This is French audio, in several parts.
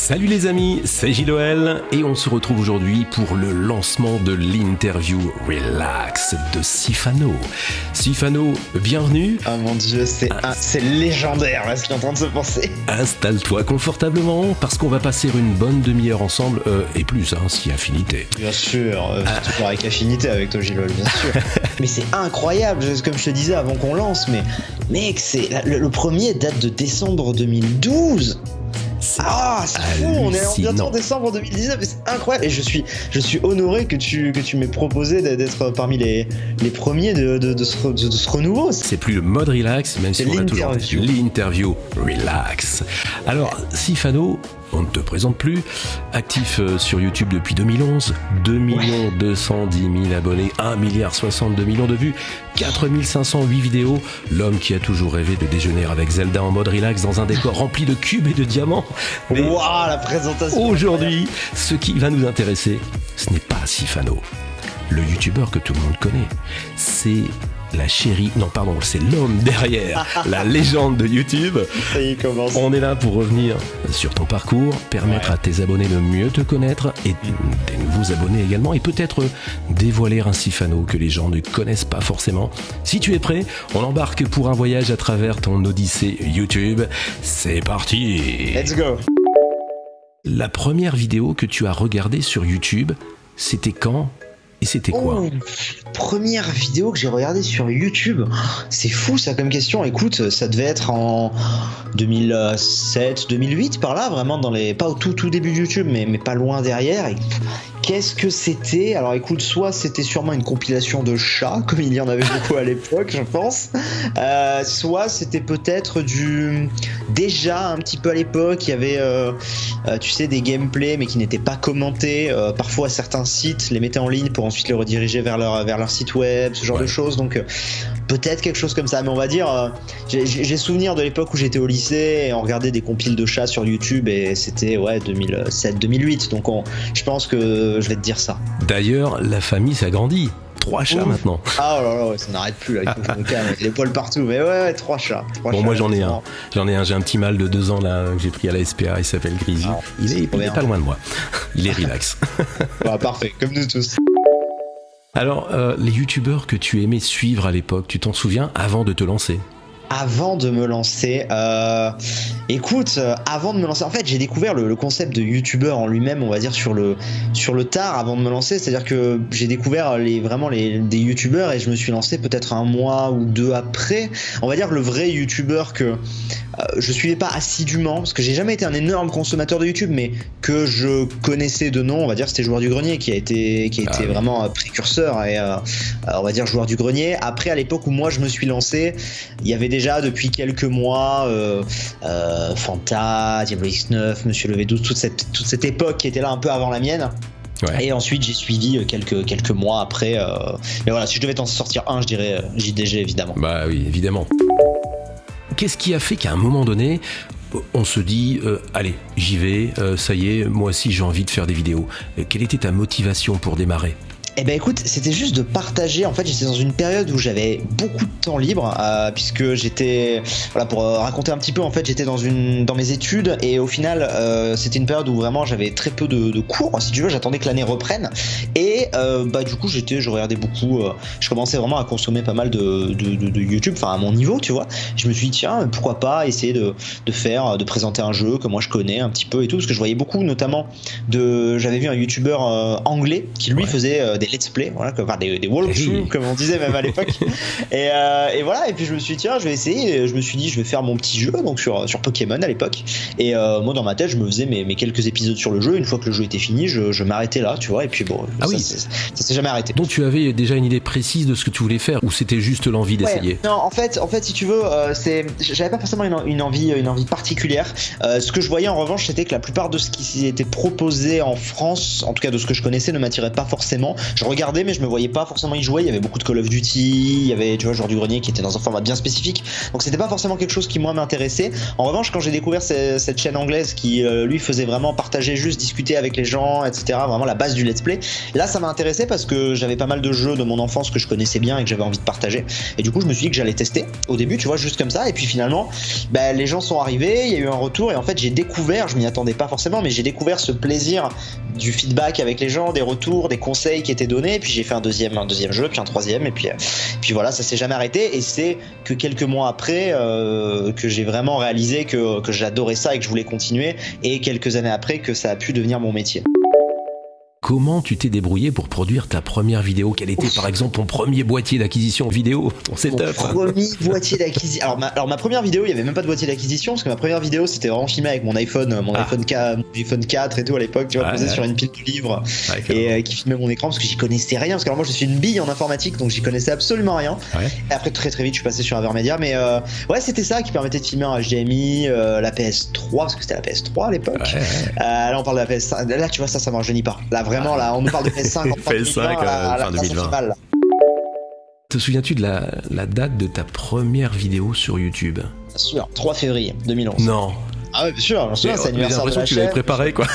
Salut les amis, c'est Gilles et on se retrouve aujourd'hui pour le lancement de l'interview Relax de Sifano. Sifano, bienvenue. Oh mon dieu, c'est légendaire là, ce qui est en train de se passer. Installe-toi confortablement parce qu'on va passer une bonne demi-heure ensemble et plus, si affinité. Bien sûr, toujours avec affinité avec toi Gilles, bien sûr. Mais c'est incroyable, comme je te disais avant qu'on lance, mais mec, le premier date de décembre 2012. C'est fou, on est bientôt en décembre 2019, c'est incroyable. Et je suis honoré que tu m'aies proposé d'être parmi les premiers de ce renouveau. C'est plus le mode relax, même si on a toujours l'interview relax. Alors, Sifano, on ne te présente plus, actif sur YouTube depuis 2011, 2 210 000 abonnés, 1,62 milliard de vues, 4508 vidéos, l'homme qui a toujours rêvé de déjeuner avec Zelda en mode relax dans un décor rempli de cubes et de diamants. Waouh, la présentation. Aujourd'hui, ce qui va nous intéresser, ce n'est pas Sifano, le youtubeur que tout le monde connaît, c'est c'est l'homme derrière la légende de YouTube. Ça y est, commence. On est là pour revenir sur ton parcours, permettre à tes abonnés de mieux te connaître et des nouveaux abonnés également, et peut-être dévoiler un Sifano que les gens ne connaissent pas forcément. Si tu es prêt, on embarque pour un voyage à travers ton odyssée YouTube. C'est parti. Let's go. La première vidéo que tu as regardée sur YouTube, c'était quand ? Et c'était quoi ? Première vidéo que j'ai regardée sur YouTube, c'est fou ça comme question. Écoute, ça devait être en 2007, 2008 par là, vraiment pas au tout début de YouTube, mais pas loin derrière. Et qu'est-ce que c'était ? Alors écoute, soit c'était sûrement une compilation de chats, comme il y en avait beaucoup à l'époque, je pense. Soit c'était peut-être déjà un petit peu à l'époque, il y avait tu sais, des gameplays mais qui n'étaient pas commentés. Parfois certains sites les mettaient en ligne pour ensuite les rediriger vers leur site web, ce genre de choses. Donc peut-être quelque chose comme ça, mais on va dire j'ai souvenir de l'époque où j'étais au lycée et on regardait des compiles de chats sur YouTube, et c'était 2007-2008. Donc je pense que je vais te dire ça. D'ailleurs, la famille s'agrandit. 3 chats maintenant. Ah là là, ça n'arrête plus là, il faut que je me calme, avec les poils partout. Mais ouais, 3 chats. Moi j'en ai un. J'ai un petit mâle de 2 ans là que j'ai pris à la SPA, il s'appelle Grisy. Il est pas loin de moi. Il est relax. Parfait, comme nous tous. Alors, les youtubeurs que tu aimais suivre à l'époque, tu t'en souviens avant de te lancer ? Avant de me lancer, écoute, avant de me lancer, en fait, j'ai découvert le concept de youtubeur en lui-même, on va dire sur le tard, avant de me lancer. C'est-à-dire que j'ai découvert des youtubeurs et je me suis lancé peut-être 1 mois ou 2 après. On va dire le vrai youtubeur que je suivais pas assidûment, parce que j'ai jamais été un énorme consommateur de YouTube, mais que je connaissais de nom. On va dire c'était Joueur du Grenier qui a été vraiment précurseur et on va dire Joueur du Grenier. Après, à l'époque où moi je me suis lancé, il y avait déjà depuis quelques mois Fanta, Diablo X9, Monsieur Levé 12, toute cette époque qui était là un peu avant la mienne. Ouais. Et ensuite j'ai suivi quelques mois après. Mais voilà, si je devais t'en sortir un, je dirais JDG évidemment. Bah oui, évidemment. Qu'est-ce qui a fait qu'à un moment donné, on se dit allez, j'y vais, ça y est, moi aussi j'ai envie de faire des vidéos. Quelle était ta motivation pour démarrer ? Eh ben écoute, c'était juste de partager. En fait, j'étais dans une période où j'avais beaucoup de temps libre, puisque j'étais, pour raconter un petit peu, en fait, j'étais dans mes études, et au final, c'était une période où vraiment j'avais très peu de cours, si tu veux. J'attendais que l'année reprenne, et du coup, je regardais beaucoup. Je commençais vraiment à consommer pas mal de YouTube, enfin à mon niveau, tu vois. Je me suis dit tiens, pourquoi pas essayer de présenter un jeu que moi je connais un petit peu et tout, parce que je voyais beaucoup, notamment j'avais vu un YouTuber anglais qui lui faisait des let's play, des walkthroughs comme on disait même à l'époque. et voilà, et puis je me suis dit tiens, je vais essayer. Et je me suis dit je vais faire mon petit jeu donc sur Pokémon à l'époque. Et moi dans ma tête je me faisais mes quelques épisodes sur le jeu. Une fois que le jeu était fini, je m'arrêtais là, tu vois. Et puis bon, ça s'est jamais arrêté. Donc tu avais déjà une idée précise de ce que tu voulais faire, ou c'était juste l'envie d'essayer ? Non, en fait si tu veux, j'avais pas forcément une envie particulière. Ce que je voyais en revanche, c'était que la plupart de ce qui était proposé en France, en tout cas de ce que je connaissais, ne m'attirait pas forcément. je regardais mais je me voyais pas forcément y jouer. Il y avait beaucoup de Call of Duty, il y avait tu vois Joueur du Grenier qui était dans un format bien spécifique, donc c'était pas forcément quelque chose qui moi m'intéressait. En revanche, quand j'ai découvert cette chaîne anglaise qui lui faisait vraiment partager, juste discuter avec les gens, etc., vraiment la base du let's play, là ça m'a intéressé parce que j'avais pas mal de jeux de mon enfance que je connaissais bien et que j'avais envie de partager, et du coup je me suis dit que j'allais tester au début, tu vois, juste comme ça, et puis finalement les gens sont arrivés, il y a eu un retour, et en fait j'ai découvert, je m'y attendais pas forcément, mais j'ai découvert ce plaisir du feedback avec les gens, des retours, des conseils qui étaient donnés, et puis j'ai fait un deuxième jeu, puis un troisième, et puis voilà, ça s'est jamais arrêté, et c'est que quelques mois après que j'ai vraiment réalisé que j'adorais ça et que je voulais continuer, et quelques années après que ça a pu devenir mon métier. Comment tu t'es débrouillé pour produire ta première vidéo? Quel était par exemple ton premier boîtier d'acquisition vidéo, ton setup? Mon premier boîtier d'acquisition. Alors ma première vidéo, il y avait même pas de boîtier d'acquisition, parce que ma première vidéo c'était vraiment filmé avec mon iPhone 4 et tout à l'époque, tu vois, posé sur une pile de livres et qui filmait mon écran, parce que j'y connaissais rien, parce que alors moi je suis une bille en informatique, donc j'y connaissais absolument rien. Et après très vite je suis passé sur Avermedia, mais c'était ça qui permettait de filmer en HDMI, la PS3, parce que c'était la PS3 à l'époque. Là on parle de la PS5, là tu vois ça me rajeunit pas. Là vraiment, là on nous parle de PS5 en fin 2020. Te souviens-tu de la date de ta première vidéo sur YouTube? Bien sûr, 3 février 2011. Non. Ah ouais, bien sûr, c'est l'anniversaire de la chaîne. J'ai l'impression que tu l'avais préparé, quoi.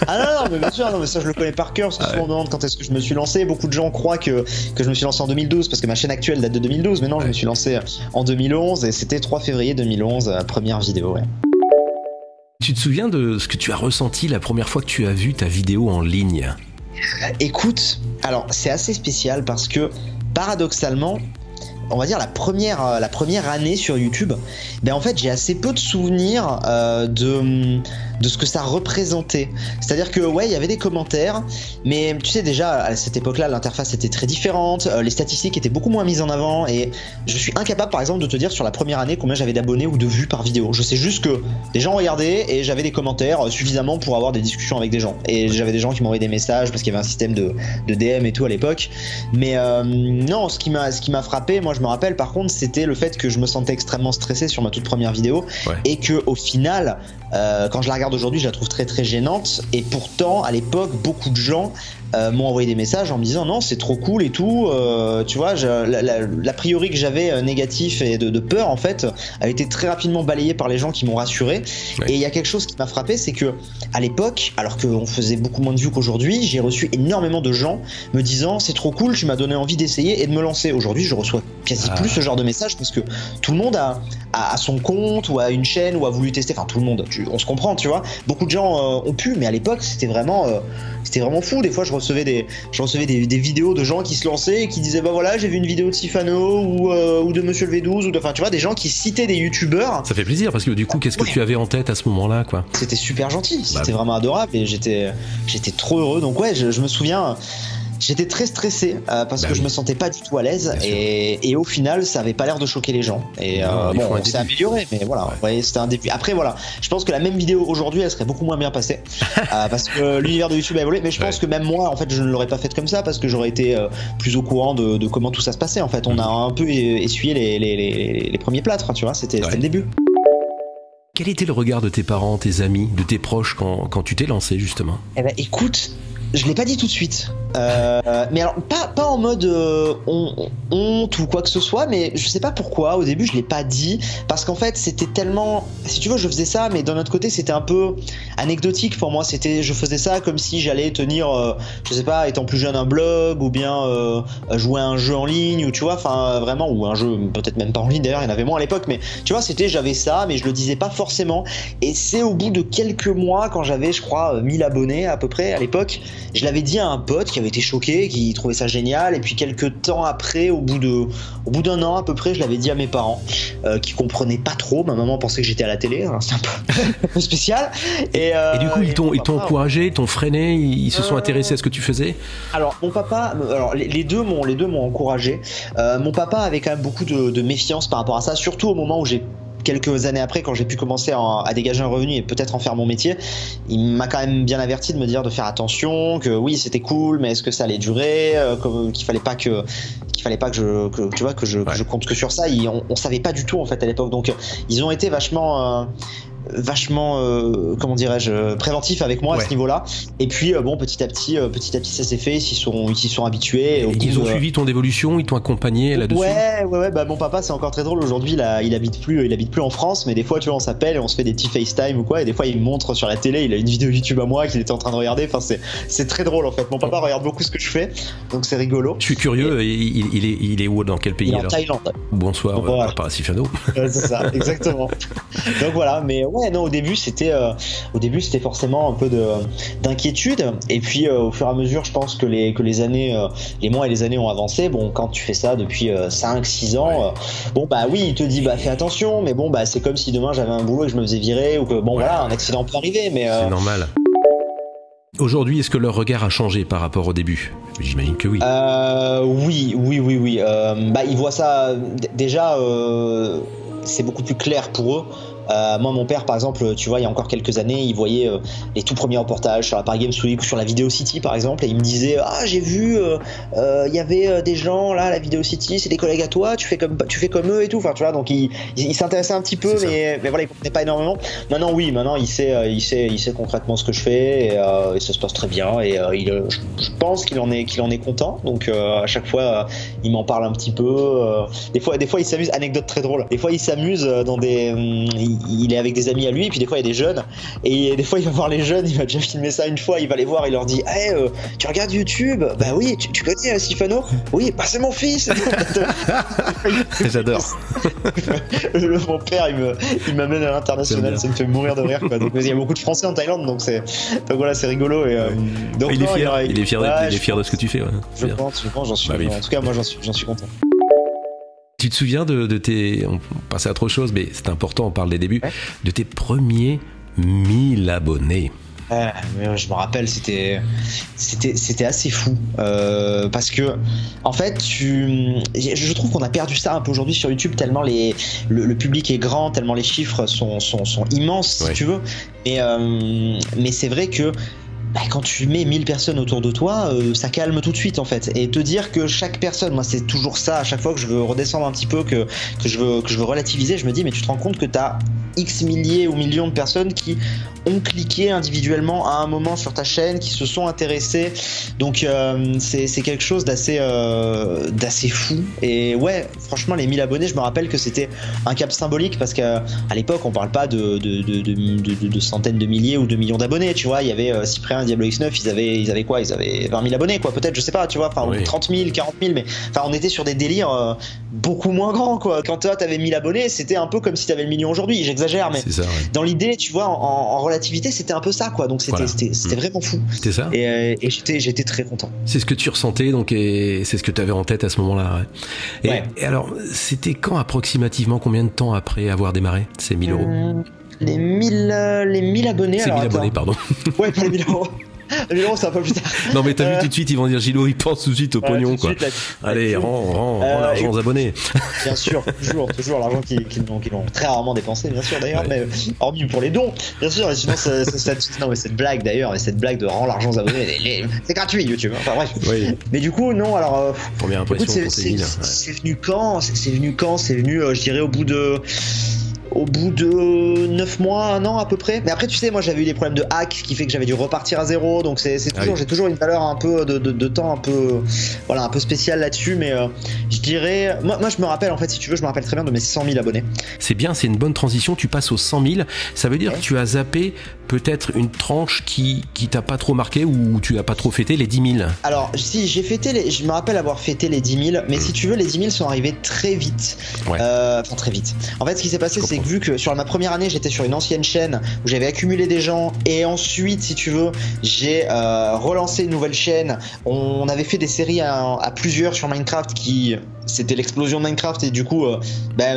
Ah non, mais bien sûr, mais ça je le connais par cœur, parce que souvent on me demande quand est-ce que je me suis lancé. Beaucoup de gens croient que je me suis lancé en 2012, parce que ma chaîne actuelle date de 2012, mais non, je me suis lancé en 2011, et c'était 3 février 2011, première vidéo, Tu te souviens de ce que tu as ressenti la première fois que tu as vu ta vidéo en ligne? Écoute, alors c'est assez spécial parce que paradoxalement, on va dire la première année sur YouTube, en fait j'ai assez peu de souvenirs de ce que ça représentait. C'est-à-dire que il y avait des commentaires, mais tu sais déjà à cette époque-là l'interface était très différente, les statistiques étaient beaucoup moins mises en avant, et je suis incapable par exemple de te dire sur la première année combien j'avais d'abonnés ou de vues par vidéo. Je sais juste que les gens regardaient et j'avais des commentaires suffisamment pour avoir des discussions avec des gens, et j'avais des gens qui m'envoyaient des messages parce qu'il y avait un système de DM et tout à l'époque. Mais non, ce qui m'a frappé, moi je me rappelle par contre, c'était le fait que je me sentais extrêmement stressé sur ma toute première vidéo, et que au final quand je la regarde aujourd'hui, je la trouve très très gênante, et pourtant à l'époque beaucoup de gens m'ont envoyé des messages en me disant non c'est trop cool et tout, tu vois, l'a priori que j'avais négatif et de peur en fait a été très rapidement balayé par les gens qui m'ont rassuré. Et il y a quelque chose qui m'a frappé, c'est que à l'époque, alors qu'on faisait beaucoup moins de vues qu'aujourd'hui, j'ai reçu énormément de gens me disant c'est trop cool, tu m'as donné envie d'essayer et de me lancer. Aujourd'hui je reçois quasi plus ce genre de messages, parce que tout le monde a son compte ou a une chaîne ou a voulu tester, enfin tout le monde, on se comprend, tu vois, beaucoup de gens ont pu, mais à l'époque c'était vraiment fou. Des fois je recevais des vidéos de gens qui se lançaient et qui disaient voilà j'ai vu une vidéo de Sifano ou de Monsieur le V12, enfin tu vois, des gens qui citaient des youtubeurs. Ça fait plaisir, parce que du coup qu'est-ce que tu avais en tête à ce moment-là, quoi? C'était super gentil, c'était vraiment adorable, et j'étais trop heureux. Donc je me souviens, j'étais très stressé parce que je me sentais pas du tout à l'aise, et au final ça avait pas l'air de choquer les gens, et on s'est amélioré, mais voilà, c'était un début. Après voilà, je pense que la même vidéo aujourd'hui elle serait beaucoup moins bien passée parce que l'univers de YouTube a évolué, mais je pense que même moi en fait je ne l'aurais pas faite comme ça, parce que j'aurais été plus au courant de comment tout ça se passait. En fait on a un peu essuyé les premiers plâtres, tu vois, c'était le début. Quel était le regard de tes parents, tes amis, de tes proches quand tu t'es lancé justement? Écoute, je l'ai pas dit tout de suite, mais alors pas en mode honte ou quoi que ce soit, mais je sais pas pourquoi au début je l'ai pas dit, parce qu'en fait c'était tellement, si tu veux, je faisais ça, mais d'un autre côté c'était un peu anecdotique pour moi. Je faisais ça comme si j'allais tenir je sais pas, étant plus jeune, un blog, ou bien jouer à un jeu en ligne, ou tu vois, enfin vraiment, ou un jeu peut-être même pas en ligne d'ailleurs, il y en avait moins à l'époque, mais tu vois, j'avais ça, mais je le disais pas forcément. Et c'est au bout de quelques mois, quand j'avais je crois 1000 abonnés à peu près à l'époque, je l'avais dit à un pote qui avait été choqué, qui trouvait ça génial, et puis quelques temps après, au bout d'un an à peu près, je l'avais dit à mes parents qui comprenaient pas trop. Ma maman pensait que j'étais à la télé, hein, c'est un peu spécial. Et du coup ils t'ont encouragé, t'ont freiné, ils se sont intéressés à ce que tu faisais? Alors mon papa, les deux m'ont encouragé. Mon papa avait quand même beaucoup de méfiance par rapport à ça, surtout au moment où quelques années après, quand j'ai pu commencer à dégager un revenu et peut-être en faire mon métier, il m'a quand même bien averti de me dire de faire attention, que oui c'était cool, mais est-ce que ça allait durer, qu'il fallait pas que je compte que sur ça. On savait pas du tout en fait à l'époque, donc ils ont été vachement vachement comment dirais-je, préventif avec moi à ce niveau-là. Et puis bon, petit à petit ça s'est fait, ils s'y sont habitués. Ils ont suivi ton évolution, ils t'ont accompagné là-dessus. Ouais, bah mon papa, c'est encore très drôle aujourd'hui, là, il habite plus en France, mais des fois tu vois on s'appelle et on se fait des petits FaceTime ou quoi, et des fois il me montre sur la télé, il a une vidéo YouTube à moi qu'il était en train de regarder. Enfin c'est très drôle en fait. Mon papa regarde beaucoup ce que je fais, donc c'est rigolo. Je suis curieux, il est où, dans quel pays? Il est en Thaïlande. Bonsoir, papa Sifano. C'est ça, exactement. Donc voilà, mais ouais, non, au début c'était forcément un peu d'inquiétude, et puis au fur et à mesure, je pense que les années, les mois et les années ont avancé. Bon, quand tu fais ça depuis 5-6 ans, bon bah oui, il te dit bah fais attention, mais bon bah c'est comme si demain j'avais un boulot et que je me faisais virer, ou que bon voilà, un accident peut arriver, mais c'est normal. Aujourd'hui, est-ce que leur regard a changé par rapport au début? J'imagine que oui. Oui. Bah ils voient ça déjà, c'est beaucoup plus clair pour eux. Moi, mon père, par exemple, tu vois, il y a encore quelques années, il voyait les tout premiers reportages sur la Paris Games Week ou sur la Video City, par exemple, et il me disait j'ai vu, il y avait des gens là, à la Video City, c'est des collègues à toi, tu fais comme eux et tout. Enfin, tu vois, donc il s'intéressait un petit peu, mais voilà, il comprenait pas énormément. Maintenant, il sait concrètement ce que je fais, et ça se passe très bien, et je pense qu'il en est content. Donc à chaque fois, il m'en parle un petit peu. Des fois, il s'amuse. Anecdote très drôle. Des fois, il s'amuse dans des il est avec des amis à lui, et puis des fois il y a des jeunes, et des fois il va voir les jeunes, il m'a déjà filmé ça une fois, il va les voir, il leur dit tu regardes YouTube? Bah oui, tu connais Sifano? Oui, bah c'est mon fils. J'adore. Mon père il m'amène à l'international, ça me fait mourir de rire, quoi. Donc il y a beaucoup de Français en Thaïlande, donc voilà, c'est rigolo, et donc il est fier de ce que tu fais, ouais. Je pense, j'en suis en tout cas moi j'en suis content. Tu te souviens de tes... On passait à autre chose, mais c'est important, on parle des débuts. De tes premiers 1000 abonnés. Mais je me rappelle, c'était assez fou, parce que en fait je trouve qu'on a perdu ça un peu aujourd'hui sur YouTube, tellement le public est grand, tellement les chiffres sont immenses, si tu veux, mais c'est vrai que quand tu mets 1000 personnes autour de toi, ça calme tout de suite en fait. Et te dire que chaque personne, moi c'est toujours ça, à chaque fois que je veux redescendre un petit peu, que je veux relativiser, je me dis mais tu te rends compte que t'as X milliers ou millions de personnes qui ont cliqué individuellement à un moment sur ta chaîne, qui se sont intéressés. Donc c'est quelque chose d'assez fou. Et ouais, franchement les 1000 abonnés, je me rappelle que c'était un cap symbolique, parce qu'à l'époque on parle pas de centaines de milliers ou de millions d'abonnés, tu vois. Il y avait Cyprien, Diablo X9, ils avaient quoi? Ils avaient 20 000 abonnés, quoi, peut-être, je sais pas, tu vois, enfin 30 000, 40 000, mais enfin on était sur des délires beaucoup moins grands, quoi. Quand toi t'avais 1000 abonnés, c'était un peu comme si t'avais le million aujourd'hui. J'exagère, mais ça, dans l'idée, tu vois, en relativité, c'était un peu ça, quoi. Donc c'était vraiment fou. C'était ça. Et j'étais très content. C'est ce que tu ressentais, donc, et c'est ce que tu avais en tête à ce moment-là. Ouais. Et alors, c'était quand approximativement, combien de temps après avoir démarré ces 1000 euros? Les 1000 abonnés. C'est 1000 abonnés, pardon. Ouais, pas les 1000 euros. Les 1000 euros, c'est un peu plus tard. Non, mais t'as vu tout de suite, ils vont dire Gillo, il pense tout de suite au pognon, quoi. Allez, rends l'argent aux abonnés. Bien sûr, toujours l'argent qu'ils ont très rarement dépensé, bien sûr d'ailleurs, mais hormis pour les dons, bien sûr. Et sinon, non, mais cette blague d'ailleurs, cette blague de rends l'argent aux abonnés, c'est gratuit YouTube. Enfin bref. Oui. Mais du coup, non, alors. Première impression. Écoute, c'est venu quand? C'est venu, je dirais, au bout de 9 mois, 1 an à peu près. Mais après, tu sais, moi j'avais eu des problèmes de hack, qui fait que j'avais dû repartir à zéro. Donc j'ai toujours une valeur un peu de temps un peu spécial là-dessus. Mais je dirais, moi je me rappelle, en fait, si tu veux, je me rappelle très bien de mes 100 000 abonnés. C'est bien, c'est une bonne transition. Tu passes aux 100 000. Ça veut dire que tu as zappé peut-être une tranche qui t'a pas trop marqué, ou tu as pas trop fêté les 10 000. Alors si, j'ai fêté je me rappelle avoir fêté les 10 000, mais si tu veux, les 10 000 sont arrivés très vite. Enfin très vite. En fait, ce qui s'est passé, c'est que vu que sur ma première année, j'étais sur une ancienne chaîne où j'avais accumulé des gens, et ensuite, si tu veux, j'ai relancé une nouvelle chaîne. On avait fait des séries à plusieurs sur Minecraft, c'était l'explosion de Minecraft, et du coup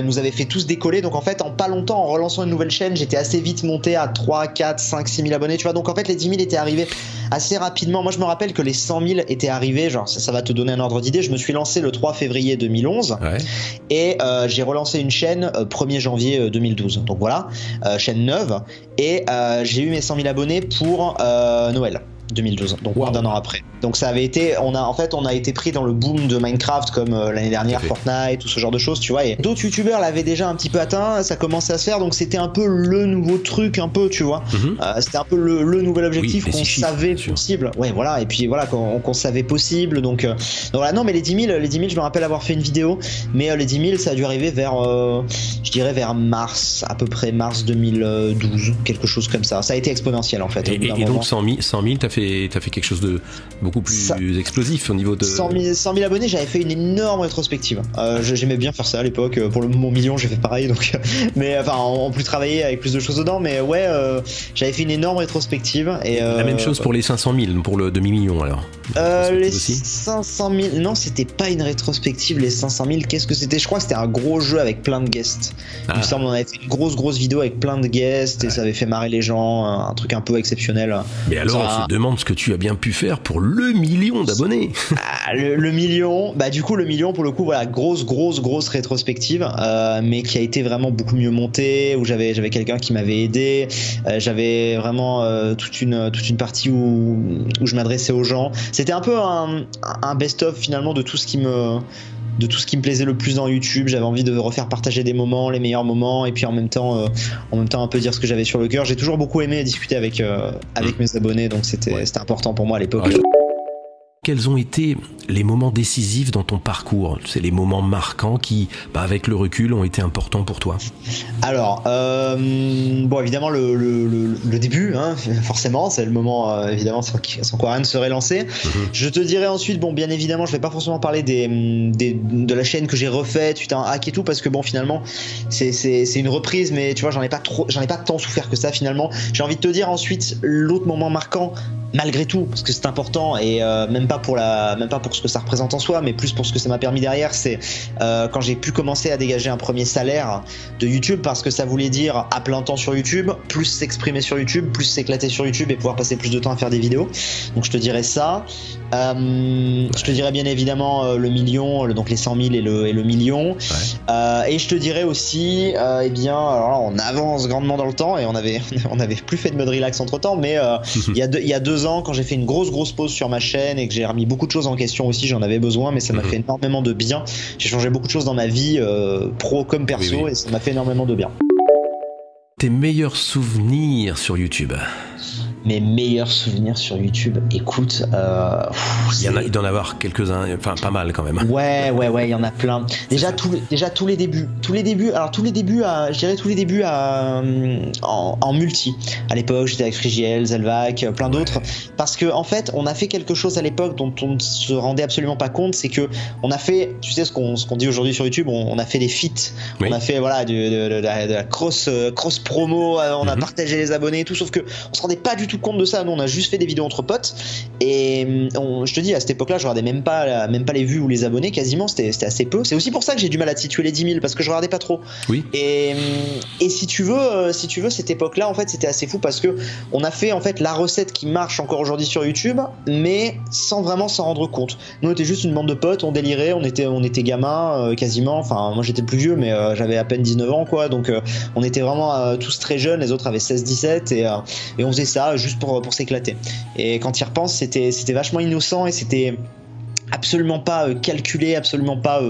nous avait fait tous décoller. Donc en fait, en pas longtemps, en relançant une nouvelle chaîne, j'étais assez vite monté à 3, 4, 5, 6 000 abonnés, tu vois. Donc en fait, les 10 000 étaient arrivés assez rapidement. Moi je me rappelle que les 100 000 étaient arrivés, genre ça va te donner un ordre d'idée. Je me suis lancé le 3 février 2011 et j'ai relancé une chaîne 1er janvier 2012. Donc voilà, chaîne neuve, et j'ai eu mes 100 000 abonnés pour Noël. 2012, donc moins d'un an après. Donc ça avait été, on a été pris dans le boom de Minecraft comme l'année dernière, Fortnite, tout ce genre de choses, tu vois. Et d'autres youtubeurs l'avaient déjà un petit peu atteint, ça commençait à se faire, donc c'était un peu le nouveau truc, un peu, tu vois. C'était un peu le nouvel objectif qu'on savait possible. Ouais, voilà. Et puis voilà, qu'on savait possible. Donc voilà, non, mais les 10 000, je me rappelle avoir fait une vidéo, mais les 10 000, ça a dû arriver vers, je dirais vers mars, à peu près mars 2012, quelque chose comme ça. Ça a été exponentiel en fait. Et donc 100 000, t'as fait quelque chose de beaucoup plus explosif au niveau de 100 000 abonnés. J'avais fait une énorme rétrospective. J'aimais bien faire ça à l'époque. Pour mon million, j'ai fait pareil. Donc, mais enfin, en plus travailler avec plus de choses dedans. Mais ouais, j'avais fait une énorme rétrospective. Et la même chose pour les 500 000, pour le demi-million alors. Les 500 000, non, c'était pas une rétrospective. Les 500 000, qu'est-ce que c'était? Je crois que c'était un gros jeu avec plein de guests. Il me semble qu'on avait fait une grosse vidéo avec plein de guests et ça avait fait marrer les gens. Un truc un peu exceptionnel. Mais alors, on se demande ce que tu as bien pu faire pour le million d'abonnés. Le million, bah du coup le million pour le coup voilà, grosse rétrospective, mais qui a été vraiment beaucoup mieux montée, où j'avais quelqu'un qui m'avait aidé, j'avais vraiment toute une partie où je m'adressais aux gens. C'était un peu un best-of finalement de tout ce qui me plaisait le plus dans YouTube. J'avais envie de refaire partager des moments, les meilleurs moments, et puis en même temps un peu dire ce que j'avais sur le cœur. J'ai toujours beaucoup aimé discuter avec mes abonnés, donc c'était important pour moi à l'époque. Quels ont été les moments décisifs dans ton parcours? C'est les moments marquants qui, avec le recul, ont été importants pour toi. Alors, bon, évidemment, le début, hein, forcément, c'est le moment, évidemment, sans quoi rien ne serait lancé. Je te dirais ensuite, bon, bien évidemment, je vais pas forcément parler de la chaîne que j'ai refaite suite à un hack et tout, parce que bon, finalement, c'est une reprise, mais tu vois, j'en ai pas tant souffert que ça, finalement. J'ai envie de te dire ensuite, l'autre moment marquant, malgré tout, parce que c'est important, et même pas pour ce que ça représente en soi, mais plus pour ce que ça m'a permis derrière, c'est quand j'ai pu commencer à dégager un premier salaire de YouTube, parce que ça voulait dire à plein temps sur YouTube, plus s'exprimer sur YouTube, plus s'éclater sur YouTube et pouvoir passer plus de temps à faire des vidéos. Donc je te dirais ça. Je te dirais bien évidemment le million, donc les 100 000 et le million. Ouais. Et je te dirais aussi, eh bien, alors là, on avance grandement dans le temps et on avait plus fait de mode relax entre temps, mais il y a 2 ans, quand j'ai fait une grosse pause sur ma chaîne et que j'ai remis beaucoup de choses en question aussi, j'en avais besoin, mais ça m'a fait énormément de bien. J'ai changé beaucoup de choses dans ma vie, pro comme perso, et ça m'a fait énormément de bien. Tes meilleurs souvenirs sur YouTube? Mes meilleurs souvenirs sur YouTube, écoute, il doit en avoir quelques-uns, enfin pas mal quand même. Ouais, il y en a plein. Déjà tous les débuts, en multi. À l'époque, j'étais avec Frigiel, Zelvac, plein d'autres, parce que en fait, on a fait quelque chose à l'époque dont on ne se rendait absolument pas compte, c'est que on a fait, tu sais ce qu'on dit aujourd'hui sur YouTube, on a fait des feats, on a fait voilà de la cross promo, on a partagé les abonnés et tout, sauf que on se rendait pas du tout compte de ça. Nous, on a juste fait des vidéos entre potes, et je te dis, à cette époque-là, je regardais même pas les vues ou les abonnés, quasiment, c'était assez peu. C'est aussi pour ça que j'ai du mal à situer les 10 000, parce que je regardais pas trop. Oui. Et si tu veux, cette époque-là, en fait, c'était assez fou, parce que on a fait en fait la recette qui marche encore aujourd'hui sur YouTube, mais sans vraiment s'en rendre compte. Nous, on était juste une bande de potes, on délirait, on était gamins, quasiment. Enfin, moi, j'étais le plus vieux, mais j'avais à peine 19 ans, quoi. Donc, on était vraiment tous très jeunes. Les autres avaient 16-17, et on faisait ça juste pour s'éclater. Et quand il repense, c'était vachement innocent, et c'était absolument pas calculé, absolument pas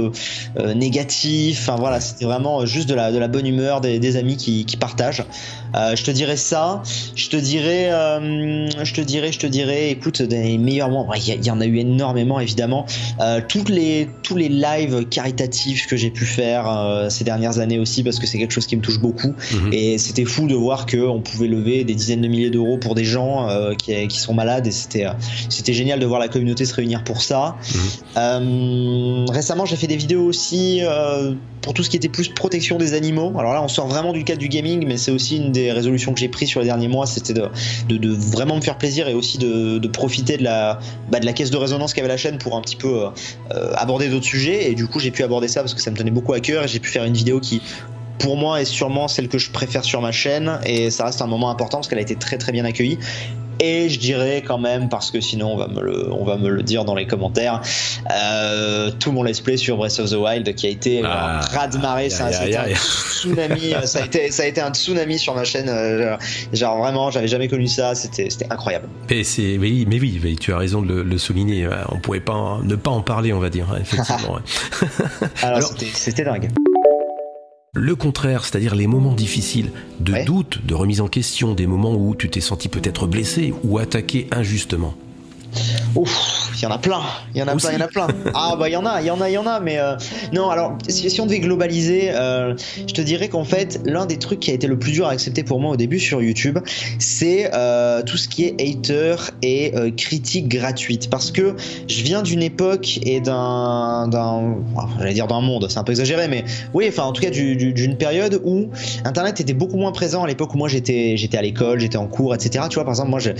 négatif. Enfin voilà, c'était vraiment juste de la bonne humeur, des amis qui partagent. Je te dirais ça. Je te dirais, écoute, des meilleurs moments. Il y en a eu énormément, évidemment. Tous les lives caritatifs que j'ai pu faire ces dernières années aussi, parce que c'est quelque chose qui me touche beaucoup. Et c'était fou de voir qu'on pouvait lever des dizaines de milliers d'euros pour des gens qui sont malades, et c'était génial de voir la communauté se réunir pour ça. Récemment, j'ai fait des vidéos aussi pour tout ce qui était plus protection des animaux. Alors là, on sort vraiment du cadre du gaming, mais c'est aussi une des résolutions que j'ai prises sur les derniers mois, c'était de vraiment me faire plaisir, et aussi de profiter de la caisse de résonance qu'avait la chaîne pour un petit peu aborder d'autres sujets. Et du coup, j'ai pu aborder ça parce que ça me tenait beaucoup à cœur, et j'ai pu faire une vidéo qui, pour moi, est sûrement celle que je préfère sur ma chaîne, et ça reste un moment important parce qu'elle a été très très bien accueillie. Et je dirais quand même, parce que sinon on va me le dire dans les commentaires, tout mon let's play sur Breath of the Wild qui a été un raz-de-marée, ça a été un tsunami, ça a été un tsunami sur ma chaîne, genre vraiment j'avais jamais connu ça, c'était incroyable. Mais oui, tu as raison de le souligner, on pouvait pas ne pas en parler, on va dire, effectivement. Alors c'était dingue. Le contraire, c'est-à-dire les moments difficiles, de doute, de remise en question, des moments où tu t'es senti peut-être blessé ou attaqué injustement. Ouf, il y en a plein. Ah bah il y en a, mais non, alors si on devait globaliser, je te dirais qu'en fait l'un des trucs qui a été le plus dur à accepter pour moi au début sur YouTube, c'est tout ce qui est hater et critique gratuite, parce que je viens d'une époque et d'un monde, c'est un peu exagéré, mais oui, enfin en tout cas d'une période où Internet était beaucoup moins présent, à l'époque où moi j'étais à l'école, j'étais en cours, etc. Tu vois, par exemple, moi ça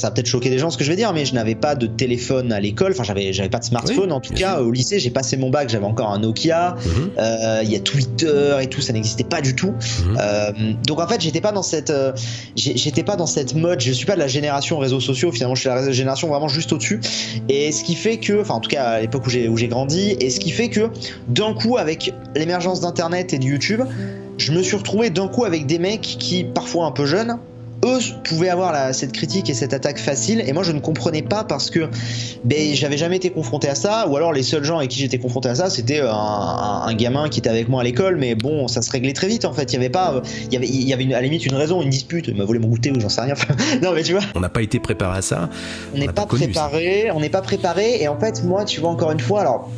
va peut-être choquer des gens ce que je vais dire, mais je n'avais pas de téléphone à l'école, enfin j'avais pas de smartphone, en tout cas au lycée j'ai passé mon bac, j'avais encore un Nokia, il y a Twitter et tout, ça n'existait pas du tout, donc en fait j'étais pas dans cette mode, je suis pas de la génération réseaux sociaux, finalement je suis la génération vraiment juste au-dessus, et ce qui fait que, enfin en tout cas à l'époque où j'ai grandi, et ce qui fait que d'un coup avec l'émergence d'internet et de YouTube, je me suis retrouvé d'un coup avec des mecs qui parfois un peu jeunes, eux pouvaient avoir cette critique et cette attaque facile, et moi je ne comprenais pas parce que j'avais jamais été confronté à ça, ou alors les seuls gens avec qui j'étais confronté à ça c'était un gamin qui était avec moi à l'école, mais bon ça se réglait très vite en fait, il y avait pas il y avait à la limite une raison, une dispute, il m'a volé mon goûter ou j'en sais rien. Non mais tu vois, on n'a pas été préparé à ça, on n'est pas préparé, et en fait moi tu vois encore une fois, alors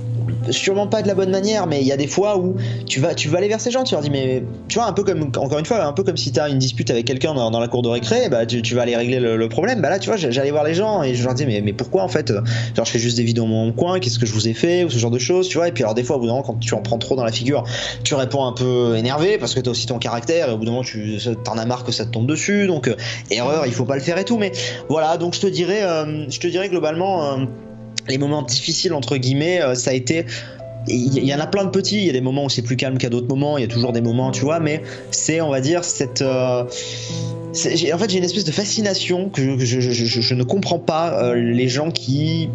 sûrement pas de la bonne manière, mais il y a des fois où tu vas aller vers ces gens, tu leur dis, mais tu vois, un peu comme, encore une fois, un peu comme si t'as une dispute avec quelqu'un dans la cour de récré, bah tu vas aller régler le problème. Bah là tu vois, j'allais voir les gens et je leur dis mais pourquoi en fait, genre je fais juste des vidéos dans mon coin, qu'est-ce que je vous ai fait, ou ce genre de choses, tu vois. Et puis alors des fois au bout d'un moment, quand tu en prends trop dans la figure, tu réponds un peu énervé parce que t'as aussi ton caractère, et au bout d'un moment t'en as marre que ça te tombe dessus, donc erreur, il faut pas le faire et tout. Mais voilà, donc je te dirais globalement, les moments difficiles entre guillemets, ça a été, il y en a plein de petits, il y a des moments où c'est plus calme qu'à d'autres moments, il y a toujours des moments, tu vois, mais c'est, on va dire, en fait j'ai une espèce de fascination que je ne comprends pas, les gens qui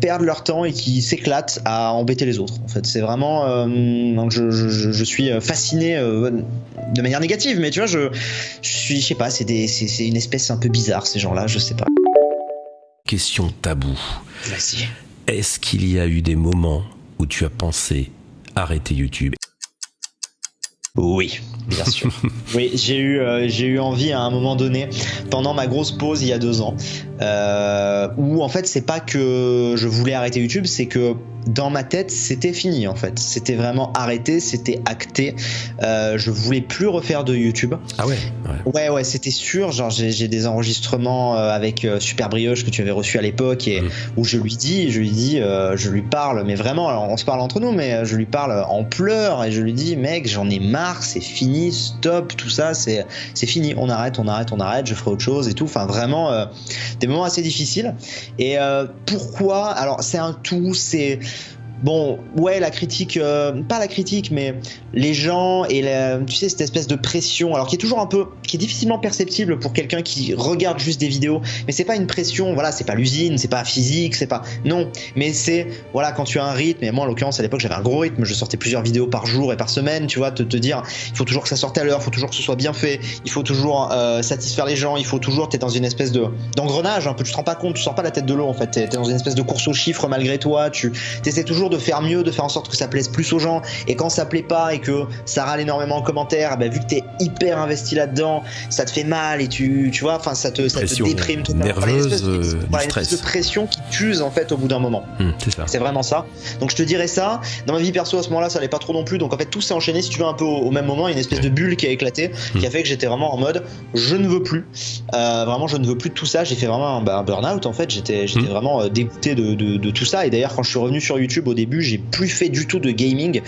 perdent leur temps et qui s'éclatent à embêter les autres. En fait, c'est vraiment, donc je suis fasciné de manière négative, mais tu vois, je sais pas, c'est une espèce un peu bizarre, ces gens-là, je sais pas. Question tabou. Merci. Est-ce qu'il y a eu des moments où tu as pensé arrêter YouTube? Oui, bien sûr. Oui, j'ai eu envie à un moment donné, pendant ma grosse pause il y a 2 ans, où en fait c'est pas que je voulais arrêter YouTube, c'est que dans ma tête c'était fini en fait, c'était vraiment arrêté, c'était acté, je voulais plus refaire de YouTube. Ah ouais, c'était sûr, genre j'ai des enregistrements avec Super Brioche que tu avais reçu à l'époque, et où je lui parle, mais vraiment, alors on se parle entre nous, mais je lui parle en pleurs et je lui dis mec, j'en ai marre, c'est fini, stop, tout ça, c'est fini, on arrête, je ferai autre chose et tout, enfin vraiment des moments assez difficiles. Et pourquoi, alors c'est un tout, c'est bon, ouais, la critique, pas la critique, mais les gens et tu sais, cette espèce de pression, alors qui est toujours qui est difficilement perceptible pour quelqu'un qui regarde juste des vidéos, mais c'est pas une pression, voilà, c'est pas l'usine, c'est pas physique, c'est pas, non, mais c'est, voilà, quand tu as un rythme, et moi en l'occurrence à l'époque j'avais un gros rythme, je sortais plusieurs vidéos par jour et par semaine, tu vois, te dire, il faut toujours que ça sorte à l'heure, il faut toujours que ce soit bien fait, il faut toujours satisfaire les gens, il faut toujours, t'es dans une espèce d'engrenage un peu, tu te rends pas compte, tu sors pas la tête de l'eau en fait, t'es dans une espèce de course aux chiffres malgré toi, tu essaies toujours de faire mieux, de faire en sorte que ça plaise plus aux gens, et quand ça plaît pas et que ça râle énormément en commentaire, bah, vu que t'es hyper investi là-dedans, ça te fait mal et tu vois, enfin ça te déprime totalement, nerveuse, une espèce de pression qui t'use en fait au bout d'un moment. C'est ça. C'est vraiment ça. Donc je te dirais ça. Dans ma vie perso à ce moment-là, ça allait pas trop non plus. Donc en fait tout s'est enchaîné, si tu veux, un peu au même moment, une espèce de bulle qui a éclaté, qui a fait que j'étais vraiment en mode je ne veux plus. Vraiment je ne veux plus de tout ça. J'ai fait vraiment un burn-out en fait. J'étais vraiment dégoûté de tout ça. Et d'ailleurs quand je suis revenu sur YouTube au début, j'ai plus fait du tout de gaming.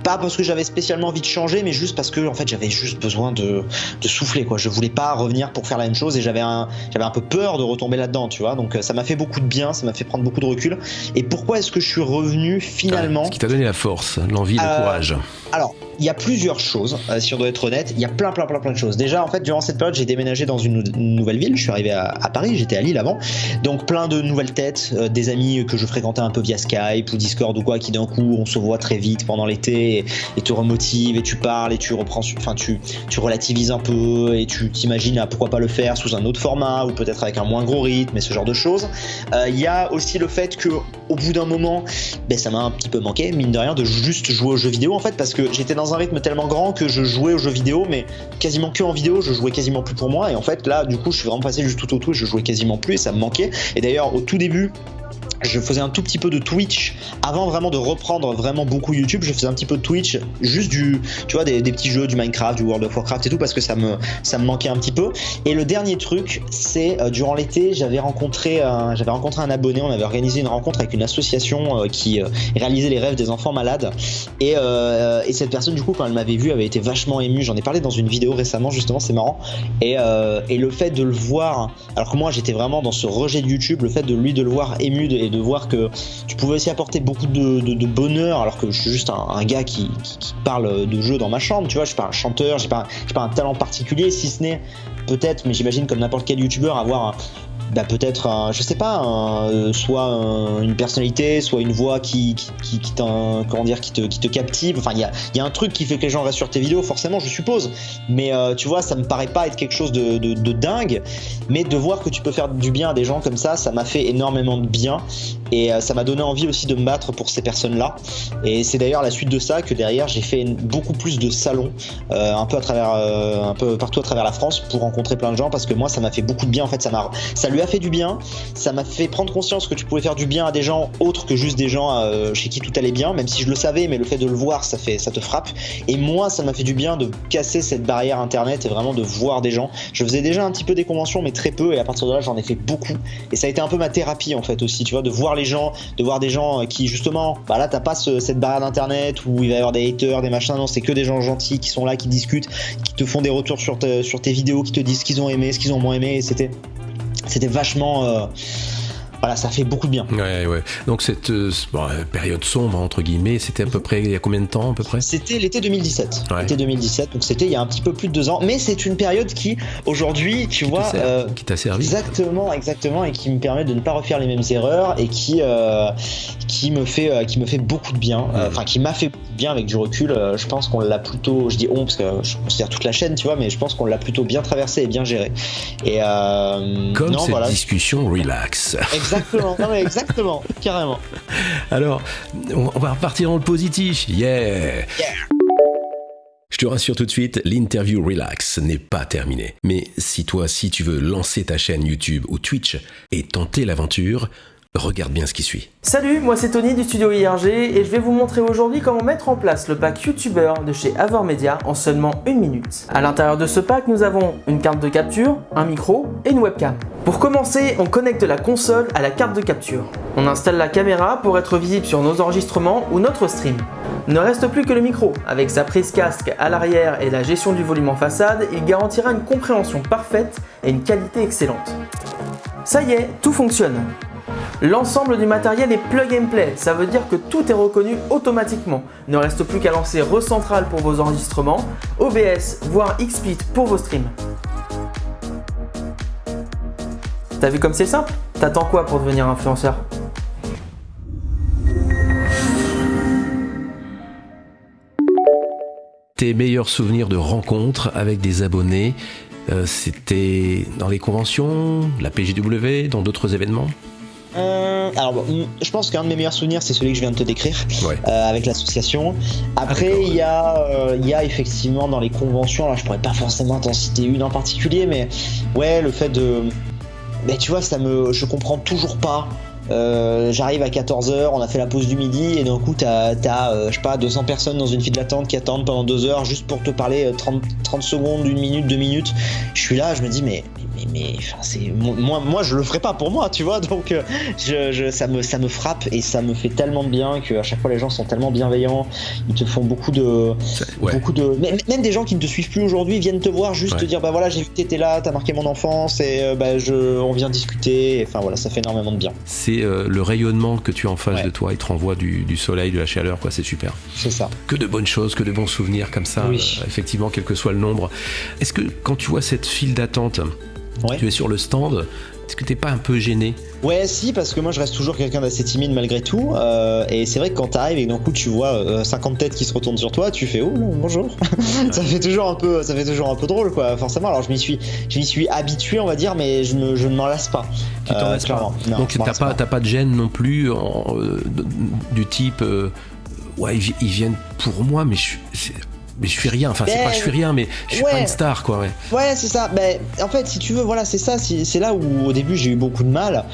Pas parce que j'avais spécialement envie de changer, mais juste parce que en fait j'avais juste besoin de souffler quoi. Je voulais pas revenir pour faire la même chose et j'avais un peu peur de retomber là-dedans, tu vois. Donc ça m'a fait beaucoup de bien, ça m'a fait prendre beaucoup de recul. Et pourquoi est-ce que je suis revenu finalement? Ce qui t'a donné la force, l'envie, le courage. Alors, il y a plusieurs choses, si on doit être honnête. Il y a plein de choses. Déjà, en fait, durant cette période, j'ai déménagé dans une nouvelle ville. Je suis arrivé à Paris, j'étais à Lille avant. Donc, plein de nouvelles têtes, des amis que je fréquentais un peu via Skype ou Discord ou quoi, qui d'un coup, on se voit très vite pendant l'été et te remotive et tu parles et tu reprends, enfin, tu relativises un peu et tu t'imagines à pourquoi pas le faire sous un autre format ou peut-être avec un moins gros rythme et ce genre de choses. Il y a aussi le fait que, au bout d'un moment, ça m'a un petit peu manqué, mine de rien, de juste jouer aux jeux vidéo en fait, parce que j'étais dans un rythme tellement grand que je jouais aux jeux vidéo, mais quasiment que en vidéo, je jouais quasiment plus pour moi, et en fait là du coup je suis vraiment passé juste tout au tout et je jouais quasiment plus et ça me manquait. Et d'ailleurs au tout début je faisais un tout petit peu de Twitch avant vraiment de reprendre vraiment beaucoup YouTube. Je faisais un petit peu de Twitch, juste tu vois, des petits jeux, du Minecraft, du World of Warcraft et tout, parce que ça me manquait un petit peu. Et le dernier truc, c'est durant l'été, j'avais rencontré un abonné. On avait organisé une rencontre avec une association qui réalisait les rêves des enfants malades. Et cette personne, du coup, quand elle m'avait vu, avait été vachement émue. J'en ai parlé dans une vidéo récemment, justement, c'est marrant. Et le fait de le voir, alors que moi j'étais vraiment dans ce rejet de YouTube, le fait de le voir ému et de voir que tu pouvais aussi apporter beaucoup de bonheur, alors que je suis juste un gars qui parle de jeux dans ma chambre, tu vois, je suis pas un chanteur, j'ai pas un talent particulier, si ce n'est peut-être, mais j'imagine comme n'importe quel youtubeur, avoir peut-être je sais pas, soit une personnalité, soit une voix qui te captive. Enfin, il y a un truc qui fait que les gens restent sur tes vidéos, forcément, je suppose. Mais tu vois, ça me paraît pas être quelque chose de dingue. Mais de voir que tu peux faire du bien à des gens comme ça m'a fait énormément de bien. Et ça m'a donné envie aussi de me battre pour ces personnes-là. Et c'est d'ailleurs la suite de ça que derrière j'ai fait beaucoup plus de salons, un peu partout à travers la France, pour rencontrer plein de gens, parce que moi ça m'a fait beaucoup de bien. En fait, ça lui a fait du bien. Ça m'a fait prendre conscience que tu pouvais faire du bien à des gens autres que juste des gens chez qui tout allait bien, même si je le savais, mais le fait de le voir, ça te frappe. Et moi, ça m'a fait du bien de casser cette barrière internet et vraiment de voir des gens. Je faisais déjà un petit peu des conventions, mais très peu, et à partir de là, j'en ai fait beaucoup. Et ça a été un peu ma thérapie en fait aussi, tu vois, de voir les gens, de voir des gens qui justement, là t'as pas cette barrière d'internet où il va y avoir des haters, des machins, non, c'est que des gens gentils qui sont là, qui discutent, qui te font des retours sur tes vidéos, qui te disent ce qu'ils ont aimé, ce qu'ils ont moins aimé, et c'était vachement ça fait beaucoup de bien. Ouais. Donc cette période sombre entre guillemets, c'était à peu près il y a combien de temps à peu près ? C'était l'été 2017. Ouais. L'été 2017, donc c'était il y a un petit peu plus de 2 ans, mais c'est une période qui aujourd'hui, tu vois, qui t'a servi. Exactement, et qui me permet de ne pas refaire les mêmes erreurs et qui me fait beaucoup de bien. Enfin, qui m'a fait bien avec du recul. Je pense qu'on l'a plutôt, je dis on parce que je considère toute la chaîne, tu vois, mais je pense qu'on l'a plutôt bien traversé et bien géré. Et comme cette discussion relax. Exactement, carrément. Alors, on va repartir dans le positif. Yeah. Je te rassure tout de suite, l'interview relax n'est pas terminée. Mais si tu veux lancer ta chaîne YouTube ou Twitch et tenter l'aventure, regarde bien ce qui suit. Salut, moi c'est Tony du studio IRG et je vais vous montrer aujourd'hui comment mettre en place le pack YouTuber de chez Havor Media en seulement 1 minute. À l'intérieur de ce pack, nous avons une carte de capture, un micro et une webcam. Pour commencer, on connecte la console à la carte de capture. On installe la caméra pour être visible sur nos enregistrements ou notre stream. Il ne reste plus que le micro. Avec sa prise casque à l'arrière et la gestion du volume en façade, il garantira une compréhension parfaite et une qualité excellente. Ça y est, tout fonctionne. L'ensemble du matériel est plug and play, ça veut dire que tout est reconnu automatiquement. Il ne reste plus qu'à lancer Recentral pour vos enregistrements, OBS voire XSplit pour vos streams. T'as vu comme c'est simple ? T'attends quoi pour devenir influenceur ? Tes meilleurs souvenirs de rencontres avec des abonnés, c'était dans les conventions, la PJW, dans d'autres événements ? Je pense qu'un de mes meilleurs souvenirs, c'est celui que je viens de te décrire, ouais. Avec l'association. Après, il y a effectivement dans les conventions, alors je pourrais pas forcément t'en citer une en particulier, mais ouais, le fait de, tu vois, je comprends toujours pas. J'arrive à 14h, on a fait la pause du midi et d'un coup t'as je sais pas 200 personnes dans une file d'attente qui attendent pendant 2 heures juste pour te parler 30 secondes, 1 minute, 2 minutes. Je suis là, je me dis mais enfin, moi je le ferai pas pour moi, tu vois, donc ça me frappe et ça me fait tellement de bien qu'à chaque fois les gens sont tellement bienveillants, ils te font beaucoup de même des gens qui ne te suivent plus aujourd'hui viennent te voir juste te dire bah voilà, j'ai vu que t'étais là, t'as marqué mon enfance et on vient discuter, enfin voilà, ça fait énormément de bien. C'est le rayonnement que tu as en face de toi, il te renvoie du soleil, de la chaleur, quoi, c'est super. C'est ça. Que de bonnes choses, que de bons souvenirs comme ça, effectivement, quel que soit le nombre. Est-ce que quand tu vois cette file d'attente, tu es sur le stand, est-ce que t'es pas un peu gêné? Ouais, si, parce que moi je reste toujours quelqu'un d'assez timide malgré tout, et c'est vrai que quand t'arrives et que d'un coup tu vois 50 têtes qui se retournent sur toi, tu fais oh bonjour. ça fait toujours un peu drôle, quoi, forcément. Alors je m'y suis habitué, on va dire, mais je ne m'en lasse pas. Tu t'en lasses pas. Non, donc t'as pas de gêne non plus du type ils viennent pour moi, mais je suis rien, enfin c'est pas je suis rien, mais je suis pas une star, quoi. Ouais, c'est ça. En fait, si tu veux, voilà, c'est ça, c'est là où au début j'ai eu beaucoup de mal.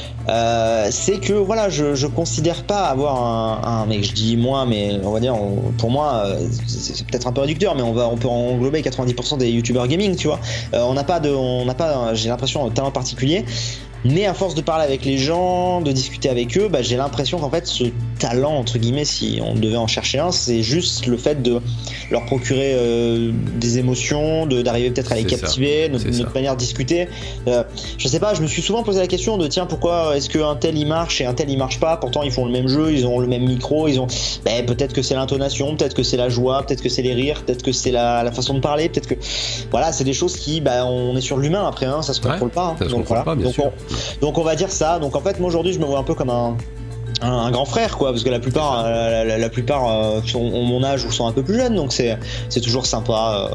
C'est que voilà, je considère pas avoir un mec, je dis moi, mais on va dire pour moi c'est peut-être un peu réducteur, mais on peut englober 90% des youtubeurs gaming, tu vois. On n'a pas j'ai l'impression, un talent particulier. Mais à force de parler avec les gens, de discuter avec eux, j'ai l'impression qu'en fait ce talent, entre guillemets, si on devait en chercher un, c'est juste le fait de leur procurer des émotions, d'arriver peut-être à les captiver, notre manière de discuter. Je sais pas, je me suis souvent posé la question de tiens, pourquoi est-ce qu'un tel il marche et un tel il marche pas? Pourtant ils font le même jeu, ils ont le même micro, peut-être que c'est l'intonation, peut-être que c'est la joie, peut-être que c'est les rires, peut-être que c'est la façon de parler, peut-être que voilà, c'est des choses qui on est sur l'humain après, ça se contrôle pas. Ça se contrôle pas, bien sûr. Donc on va dire ça. Donc en fait moi aujourd'hui je me vois un peu comme un grand frère, quoi, parce que la plupart ont mon âge ou sont un peu plus jeunes, donc c'est toujours sympa,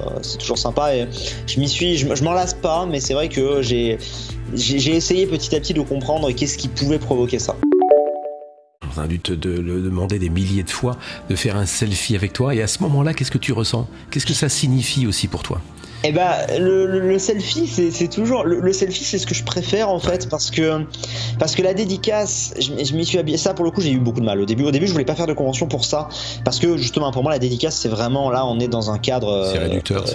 et je m'en lasse pas, mais c'est vrai que j'ai essayé petit à petit de comprendre qu'est-ce qui pouvait provoquer ça. On a dû te le demander des milliers de fois de faire un selfie avec toi, et à ce moment-là, qu'est-ce que tu ressens? Qu'est-ce que ça signifie aussi pour toi? Le selfie, c'est toujours le selfie, c'est ce que je préfère en fait, parce que la dédicace, je m'y suis habillé. Ça pour le coup, j'ai eu beaucoup de mal au début. Je voulais pas faire de convention pour ça, parce que justement pour moi la dédicace, c'est vraiment là, on est dans un cadre. C'est réducteur,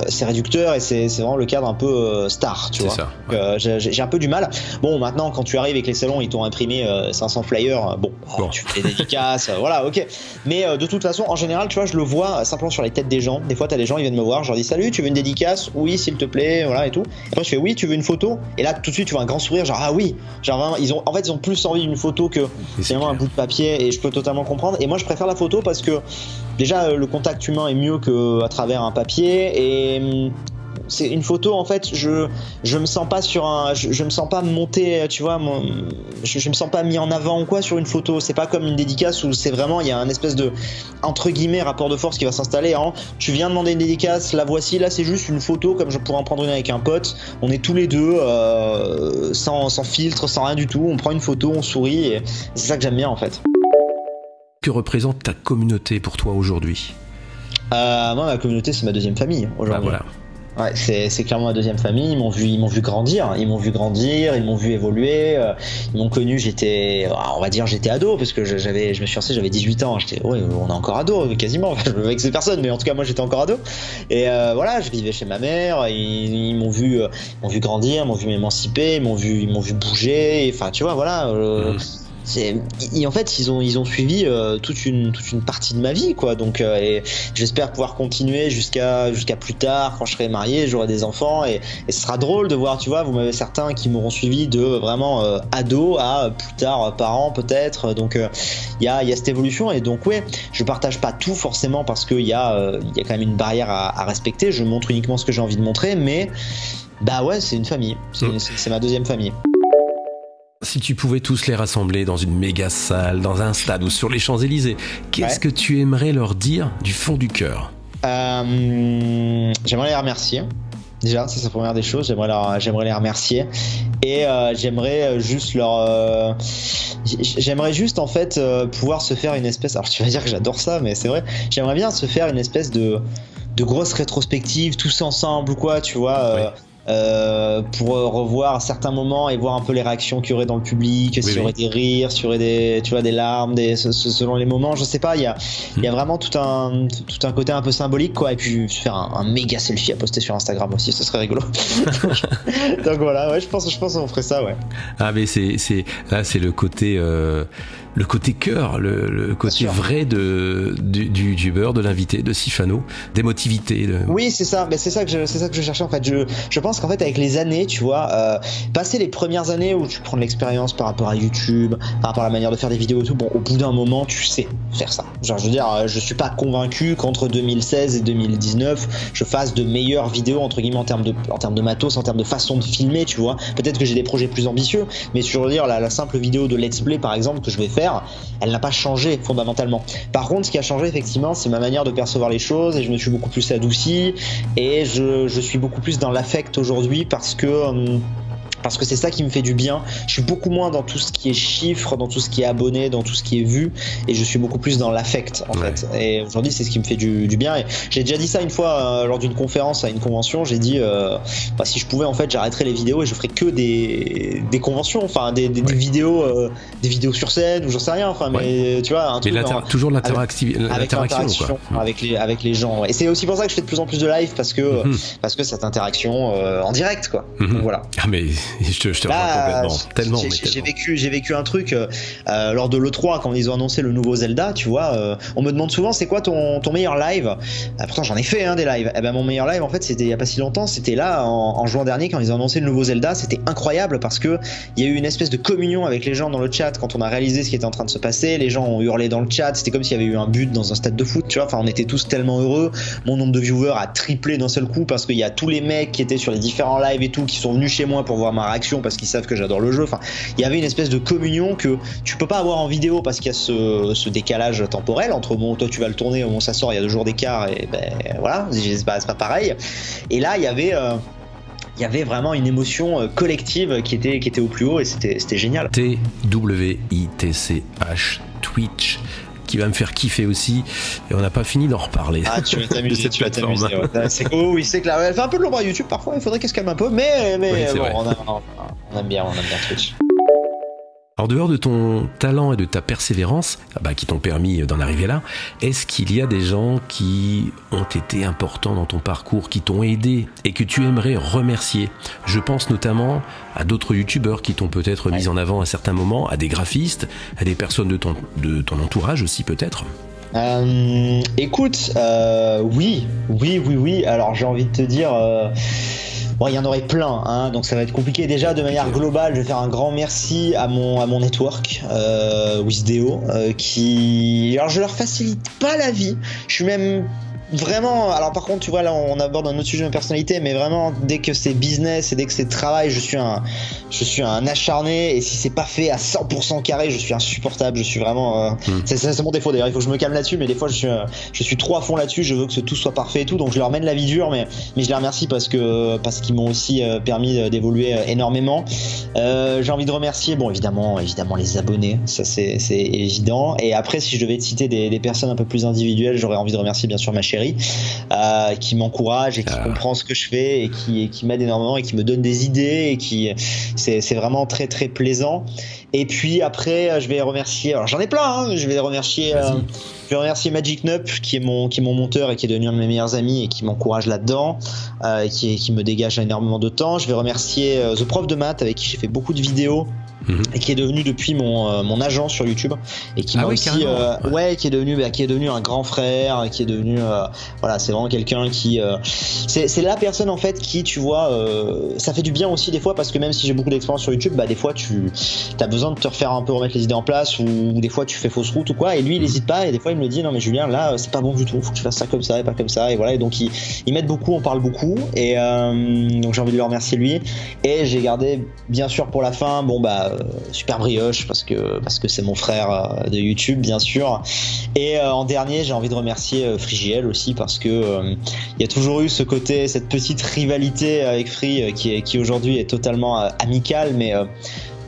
c'est réducteur, et c'est vraiment le cadre un peu star, tu vois. Ça, ouais. J'ai un peu du mal. Bon, maintenant quand tu arrives avec les salons, ils t'ont imprimé 500 flyers. Bon. Tu fais des dédicaces, voilà, ok. Mais de toute façon, en général, tu vois, je le vois simplement sur les têtes des gens. Des fois, t'as des gens, ils viennent me voir, je leur dis salut, tu veux une dédicace? Oui, s'il te plaît, voilà et tout. Et après je fais oui, tu veux une photo? Et là tout de suite tu vois un grand sourire, genre ah oui, genre vraiment, ils ont plus envie d'une photo que finalement un bout de papier, et je peux totalement comprendre. Et moi je préfère la photo parce que déjà le contact humain est mieux qu'à travers un papier, et c'est une photo en fait, je me sens pas je me sens pas monter, tu vois, je me sens pas mis en avant ou quoi sur une photo. C'est pas comme une dédicace où c'est vraiment, il y a un espèce de entre guillemets rapport de force qui va s'installer. Tu viens demander une dédicace, la voici. Là c'est juste une photo comme je pourrais en prendre une avec un pote, on est tous les deux sans filtre, sans rien du tout, on prend une photo, on sourit, et c'est ça que j'aime bien en fait. Que représente ta communauté pour toi aujourd'hui? Moi ma communauté c'est ma deuxième famille aujourd'hui. Voilà. Ouais, c'est clairement ma deuxième famille. Ils m'ont vu grandir, ils m'ont vu évoluer. Ils m'ont connu, j'étais ado, parce que je me suis lancé, j'avais 18 ans. On est encore ado quasiment. Enfin, je me avec ces personnes, mais en tout cas moi j'étais encore ado. Et voilà, je vivais chez ma mère. Ils m'ont vu grandir, m'ont vu m'émanciper, ils m'ont vu bouger. Enfin, tu vois, voilà. En fait ils ont suivi toute une partie de ma vie, quoi, donc et j'espère pouvoir continuer jusqu'à plus tard, quand je serai marié, j'aurai des enfants, et ce sera drôle de voir, tu vois, vous m'avez certains qui m'auront suivi de vraiment ado à plus tard parents peut-être, donc il y a cette évolution. Et donc ouais, je partage pas tout forcément, parce qu'il y a quand même une barrière à respecter. Je montre uniquement ce que j'ai envie de montrer, mais ouais, c'est une famille, c'est ma deuxième famille. Si tu pouvais tous les rassembler dans une méga salle, dans un stade ou sur les Champs-Élysées, qu'est-ce que tu aimerais leur dire du fond du cœur? J'aimerais les remercier. Déjà, c'est la première des choses. J'aimerais les remercier, et j'aimerais juste en fait pouvoir se faire une espèce. Alors tu vas dire que j'adore ça, mais c'est vrai. J'aimerais bien se faire une espèce de grosse rétrospective tous ensemble ou quoi, tu vois. pour revoir à certains moments et voir un peu les réactions qu'il y aurait dans le public, s'il y aurait des rires, s'il y aurait des larmes, selon les moments, je sais pas, il y a vraiment tout un côté un peu symbolique, quoi, et puis faire un méga selfie à poster sur Instagram aussi, ce serait rigolo. Donc voilà, ouais, je pense qu'on ferait ça, ouais. Ah mais là c'est le côté cœur, le côté vrai du youtubeur, de l'invité, de Sifano, d'émotivité. Oui, c'est ça, mais c'est ça que je cherchais en fait. Je pense qu'en fait avec les années, tu vois, passer les premières années où tu prends de l'expérience par rapport à YouTube, par rapport à la manière de faire des vidéos et tout, bon, au bout d'un moment, tu sais faire ça. Genre, je veux dire, je suis pas convaincu qu'entre 2016 et 2019, je fasse de meilleures vidéos entre guillemets en termes de matos, en termes de façon de filmer, tu vois. Peut-être que j'ai des projets plus ambitieux, mais je veux dire la simple vidéo de Let's Play par exemple que je vais faire, elle n'a pas changé fondamentalement. Par contre, ce qui a changé effectivement, c'est ma manière de percevoir les choses, et je me suis beaucoup plus adouci, et je suis beaucoup plus dans l'affect aujourd'hui parce que c'est ça qui me fait du bien. Je suis beaucoup moins dans tout ce qui est chiffres, dans tout ce qui est abonnés, dans tout ce qui est vues, et je suis beaucoup plus dans l'affect en fait. Et aujourd'hui c'est ce qui me fait du bien. Et j'ai déjà dit ça une fois lors d'une conférence à une convention. J'ai dit si je pouvais en fait j'arrêterais les vidéos et je ferais que des conventions, enfin des vidéos sur scène ou j'en sais rien. Enfin mais tu vois un truc toujours l'interaction quoi. avec les gens. Et c'est aussi pour ça que je fais de plus en plus de live parce que cette interaction en direct quoi. Donc, voilà. Ah mais je te rejoins complètement. Tellement. J'ai vécu un truc lors de l'E3 quand ils ont annoncé le nouveau Zelda, tu vois. On me demande souvent c'est quoi ton meilleur live. Pourtant j'en ai fait des lives. Et ben mon meilleur live en fait c'était il y a pas si longtemps, c'était là en juin dernier quand ils ont annoncé le nouveau Zelda. C'était incroyable parce que il y a eu une espèce de communion avec les gens dans le chat quand on a réalisé ce qui était en train de se passer. Les gens ont hurlé dans le chat. C'était comme s'il y avait eu un but dans un stade de foot, tu vois. Enfin on était tous tellement heureux. Mon nombre de viewers a triplé d'un seul coup parce qu'il y a tous les mecs qui étaient sur les différents lives et tout qui sont venus chez moi pour voir ma réaction parce qu'ils savent que j'adore le jeu. Enfin, il y avait une espèce de communion que tu peux pas avoir en vidéo parce qu'il y a ce décalage temporel entre au moment où toi tu vas le tourner et au moment où ça sort, il y a 2 jours d'écart et ben voilà, c'est pas pareil. Et là, il y avait vraiment une émotion collective qui était au plus haut et c'était génial. TWITCH Twitch qui va me faire kiffer aussi et on n'a pas fini d'en reparler. Ah tu vas t'amuser, ouais. C'est cool, oui c'est clair, elle fait un peu de l'ombre à YouTube parfois, il faudrait qu'elle se calme un peu mais bon, on aime bien Twitch. En dehors de ton talent et de ta persévérance, qui t'ont permis d'en arriver là, est-ce qu'il y a des gens qui ont été importants dans ton parcours, qui t'ont aidé et que tu aimerais remercier ? Je pense notamment à d'autres youtubeurs qui t'ont peut-être mis en avant à certains moments, à des graphistes, à des personnes de ton entourage aussi peut-être. Écoute, oui. Alors j'ai envie de te dire... Bon, il y en aurait plein, hein, donc ça va être compliqué. Déjà, de manière globale, je vais faire un grand merci à mon network, Wisdeo, qui... Alors, je leur facilite pas la vie. Je suis même... Vraiment, alors par contre tu vois là on aborde un autre sujet de personnalité, mais vraiment dès que c'est business et dès que c'est travail, je suis un acharné, et si c'est pas fait à 100% carré, je suis insupportable, je suis vraiment c'est mon défaut d'ailleurs, il faut que je me calme là-dessus, mais des fois je suis trop à fond là-dessus, je veux que tout soit parfait et tout, donc je leur mène la vie dure, mais je les remercie parce qu'ils m'ont aussi permis d'évoluer énormément. J'ai envie de remercier évidemment les abonnés, ça c'est évident, et après si je devais te citer des personnes un peu plus individuelles, j'aurais envie de remercier bien sûr ma chérie qui m'encourage et qui comprend ce que je fais et qui m'aide énormément et qui me donne des idées et qui c'est vraiment très très plaisant. Et puis après je vais remercier, alors j'en ai plein hein, je vais remercier Magic Nup qui est mon monteur et qui est devenu un de mes meilleurs amis et qui m'encourage là-dedans, qui me dégage énormément de temps. Je vais remercier The Prof de maths avec qui j'ai fait beaucoup de vidéos et qui est devenu depuis mon agent sur YouTube et qui m'a aussi qui est devenu un grand frère, qui est devenu c'est vraiment quelqu'un qui c'est la personne en fait qui, tu vois, ça fait du bien aussi des fois, parce que même si j'ai beaucoup d'expérience sur YouTube, des fois tu as besoin de te refaire un peu remettre les idées en place, ou des fois tu fais fausse route ou quoi, et lui il hésite pas, et des fois il me dit non mais Julien là c'est pas bon du tout, faut que tu fasses ça comme ça et pas comme ça, et voilà, et donc il m'aide beaucoup, on parle beaucoup, et donc j'ai envie de le remercier lui. Et j'ai gardé bien sûr pour la fin Super Brioche parce que c'est mon frère de YouTube bien sûr, et en dernier j'ai envie de remercier Frigiel aussi parce que il y a toujours eu ce côté, cette petite rivalité avec Free qui aujourd'hui est totalement amicale, mais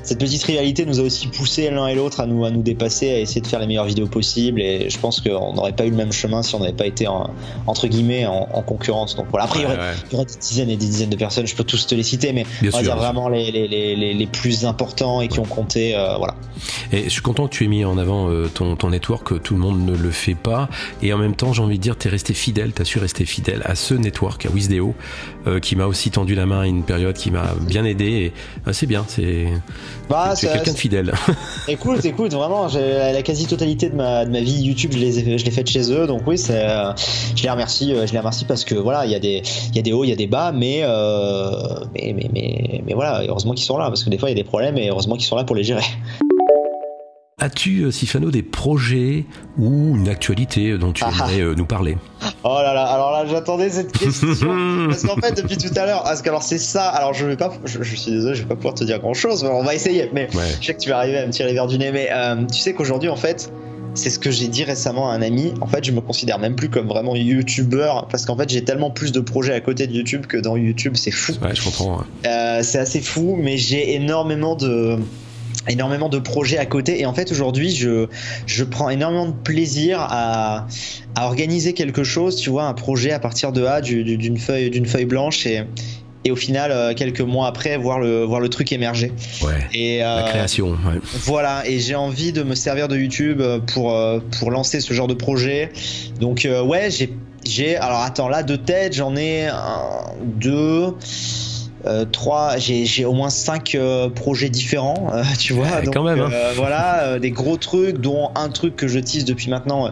cette petite rivalité nous a aussi poussé l'un et l'autre à nous dépasser, à essayer de faire les meilleures vidéos possibles, et je pense qu'on n'aurait pas eu le même chemin si on n'avait pas été entre guillemets en concurrence. Donc voilà, après il y aurait des dizaines et des dizaines de personnes, je peux tous te les citer, mais on va dire vraiment les plus importants et qui ont compté, voilà. Et je suis content que tu aies mis en avant ton network, tout le monde ne le fait pas, et en même temps j'ai envie de dire t'as su rester fidèle à ce network, à Wisdeo, qui m'a aussi tendu la main à une période, qui m'a bien aidé, et c'est bien, c'est quelqu'un de fidèle. Écoute, vraiment, la quasi-totalité de ma vie YouTube, je l'ai faite chez eux, donc oui, je les remercie parce que voilà, il y a des hauts, il y a des bas, mais voilà, heureusement qu'ils sont là, parce que des fois il y a des problèmes, et heureusement qu'ils sont là pour les gérer. As-tu, Sifano, des projets ou une actualité dont tu aimerais nous parler? Oh là là, alors là j'attendais cette question parce qu'en fait depuis tout à l'heure, alors c'est ça, alors je suis désolé, je vais pas pouvoir te dire grand chose, on va essayer, mais je sais que tu vas arriver à me tirer vers du nez, mais tu sais qu'aujourd'hui en fait, c'est ce que j'ai dit récemment à un ami, en fait je me considère même plus comme vraiment youtubeur, parce qu'en fait j'ai tellement plus de projets à côté de YouTube que dans YouTube, c'est fou. Ouais, je comprends. C'est assez fou, mais j'ai énormément de projets à côté, et en fait aujourd'hui je prends énormément de plaisir à organiser quelque chose, tu vois, un projet à partir de A, d'une feuille blanche, et au final quelques mois après voir le truc émerger. La création. Ouais. Voilà, et j'ai envie de me servir de YouTube pour lancer ce genre de projet. Donc j'ai alors attends, là de tête j'en ai 3, j'ai au moins 5 projets différents, tu vois, donc quand même, voilà, des gros trucs, dont un truc que je tease depuis maintenant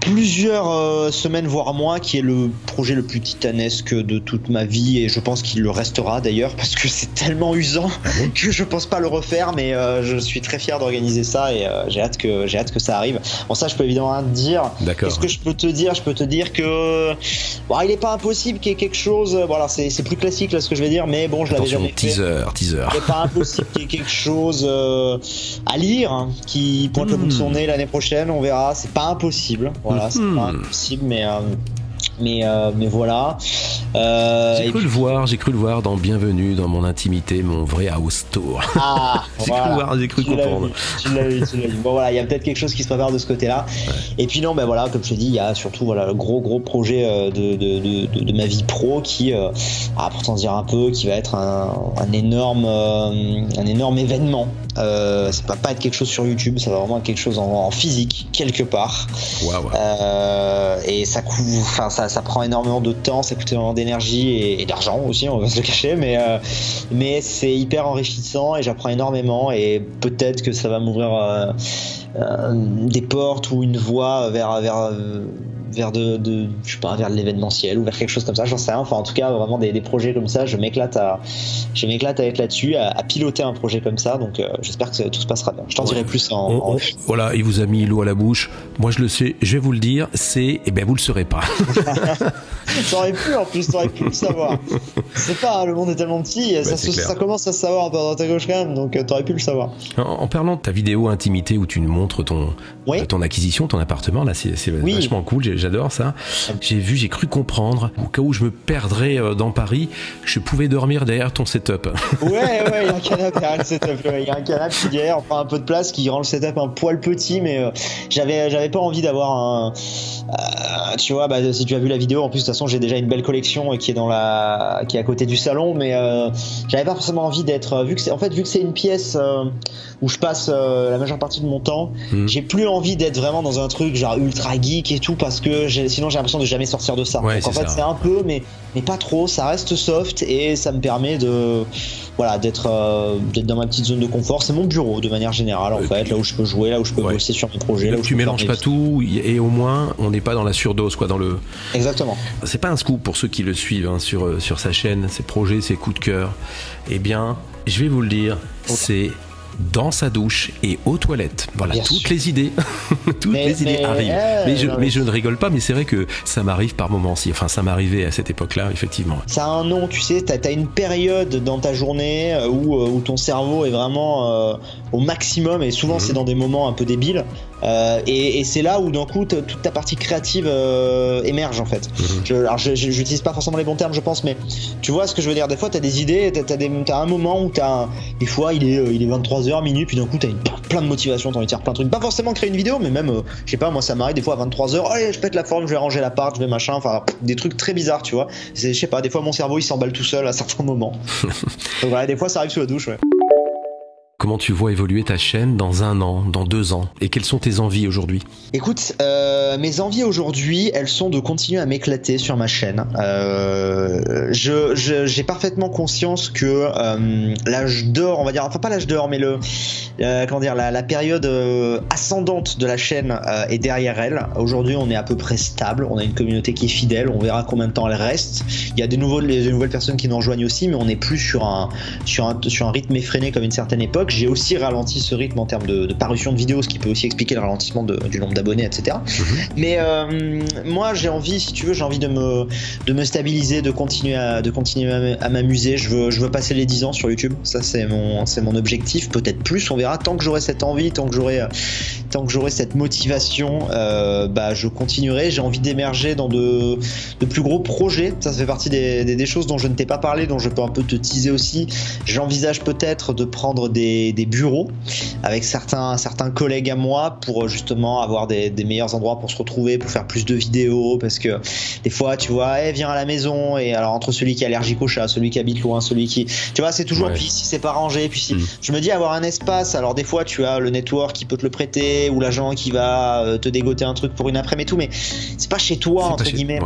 plusieurs semaines voire mois, qui est le projet le plus titanesque de toute ma vie, et je pense qu'il le restera d'ailleurs, parce que c'est tellement usant que je pense pas le refaire, mais je suis très fier d'organiser ça, et j'ai hâte que ça arrive. Bon, ça je peux évidemment rien te dire. D'accord. Qu'est-ce que je peux te dire? Je peux te dire que il est pas impossible qu'il y ait quelque chose, voilà, c'est plus classique là ce que je vais dire, mais bon, je l'avais jamais fait. Teaser. Il est pas impossible qu'il y ait quelque chose à lire, hein, qui pointe le bout de son nez l'année prochaine, on verra, c'est pas impossible. Voilà, c'est pas impossible, mais voilà. J'ai cru le voir dans Bienvenue dans mon intimité, mon vrai house tour. J'ai cru comprendre. Tu l'as vu. Bon voilà, il y a peut-être quelque chose qui se prépare de ce côté-là. Ouais. Et puis non, voilà, comme je t'ai dit, il y a surtout le gros projet de ma vie pro qui, pour t'en dire un peu, qui va être un énorme événement. Ça va pas être quelque chose sur YouTube, ça va vraiment être quelque chose en physique quelque part. Et ça prend énormément de temps, ça coûte énormément d'énergie et d'argent aussi, on va se le cacher, mais c'est hyper enrichissant et j'apprends énormément, et peut-être que ça va m'ouvrir des portes ou une voie vers je sais pas, vers l'événementiel ou vers quelque chose comme ça, j'en sais rien. Enfin, en tout cas, vraiment des projets comme ça, je m'éclate à être là-dessus, à piloter un projet comme ça. Donc, j'espère que tout se passera bien. Je t'en dirai plus en voilà, il vous a mis l'eau à la bouche. Moi, je le sais, je vais vous le dire, vous le saurez pas. T'aurais pu le savoir. C'est pas, le monde est tellement petit, ça commence à se savoir un peu à droite à gauche quand même, donc t'aurais pu le savoir. En parlant de ta vidéo intimité où tu nous montres ton acquisition, ton appartement, là, c'est vachement cool. J'adore ça. J'ai cru comprendre, au cas où je me perdrais dans Paris, je pouvais dormir derrière ton setup. Ouais, il y a un canapé derrière le setup. Il y a un canapé qui derrière, on prend un peu de place, qui rend le setup un poil petit, mais j'avais pas envie d'avoir un. Tu vois, si tu as vu la vidéo, en plus de toute façon, j'ai déjà une belle collection qui est à côté du salon, mais j'avais pas forcément envie d'être, vu que c'est une pièce où je passe la majeure partie de mon temps, j'ai plus envie d'être vraiment dans un truc genre ultra geek et tout, parce que sinon j'ai l'impression de jamais sortir de ça. Donc en fait c'est un peu, mais pas trop, ça reste soft, et ça me permet d'être dans ma petite zone de confort. C'est mon bureau de manière générale, en fait, là où je peux jouer, là où je peux bosser sur mes projets, là où tu mélanges pas tout, et au moins on n'est pas dans la surdose, quoi, dans le. Exactement. C'est pas un scoop pour ceux qui le suivent, hein, sur sa chaîne, ses projets, ses coups de cœur. Eh bien, je vais vous le dire, c'est dans sa douche et aux toilettes. Voilà, bien toutes sûr. Les idées, les idées arrivent. Mais je ne rigole pas, mais c'est vrai que ça m'arrive par moments. Enfin, ça m'arrivait à cette époque-là, effectivement. Ça a un nom, tu sais, t'as une période dans ta journée où ton cerveau est vraiment au maximum, et souvent c'est dans des moments un peu débiles. Et c'est là où d'un coup toute ta partie créative émerge en fait. Alors j'utilise pas forcément les bons termes je pense, mais tu vois ce que je veux dire. Des fois t'as des idées, t'as un moment où des fois il est 23h minuit, puis d'un coup t'as plein de motivation, t'as envie de faire plein de trucs, pas forcément créer une vidéo, mais même je sais pas, moi ça m'arrive des fois à 23h, allez je pète la forme, je vais ranger l'appart, je vais machin, enfin des trucs très bizarres, tu vois. Je sais pas, des fois mon cerveau il s'emballe tout seul à certains moments. Donc voilà, des fois ça arrive sous la douche, ouais. Comment tu vois évoluer ta chaîne dans 1 an, dans 2 ans? Et quelles sont tes envies aujourd'hui? Écoute, mes envies aujourd'hui, elles sont de continuer à m'éclater sur ma chaîne. J'ai parfaitement conscience que l'âge d'or, on va dire, enfin pas l'âge d'or, mais la période ascendante de la chaîne est derrière elle. Aujourd'hui, on est à peu près stable, on a une communauté qui est fidèle, on verra combien de temps elle reste. Il y a des nouvelles personnes qui nous rejoignent aussi, mais on n'est plus sur un rythme effréné comme une certaine époque. J'ai aussi ralenti ce rythme en termes de parution de vidéos, ce qui peut aussi expliquer le ralentissement du nombre d'abonnés, etc. Mais moi j'ai envie, si tu veux, de me stabiliser, de continuer à m'amuser. Je veux passer les 10 ans sur YouTube, ça c'est mon objectif, peut-être plus, on verra. Tant que j'aurai cette envie, tant que j'aurai cette motivation, je continuerai. J'ai envie d'émerger dans de plus gros projets, ça fait partie des choses dont je ne t'ai pas parlé, dont je peux un peu te teaser aussi. J'envisage peut-être de prendre des bureaux avec certains collègues à moi pour justement avoir des meilleurs endroits pour se retrouver, pour faire plus de vidéos, parce que des fois tu vois, viens à la maison, et alors entre celui qui est allergique au chat, celui qui habite loin, celui qui, tu vois, c'est toujours, puis si c'est pas rangé, puis si je me dis avoir un espace, alors des fois tu as le network qui peut te le prêter, ou l'agent qui va te dégoter un truc pour une après-midi et tout, mais c'est pas chez toi entre guillemets.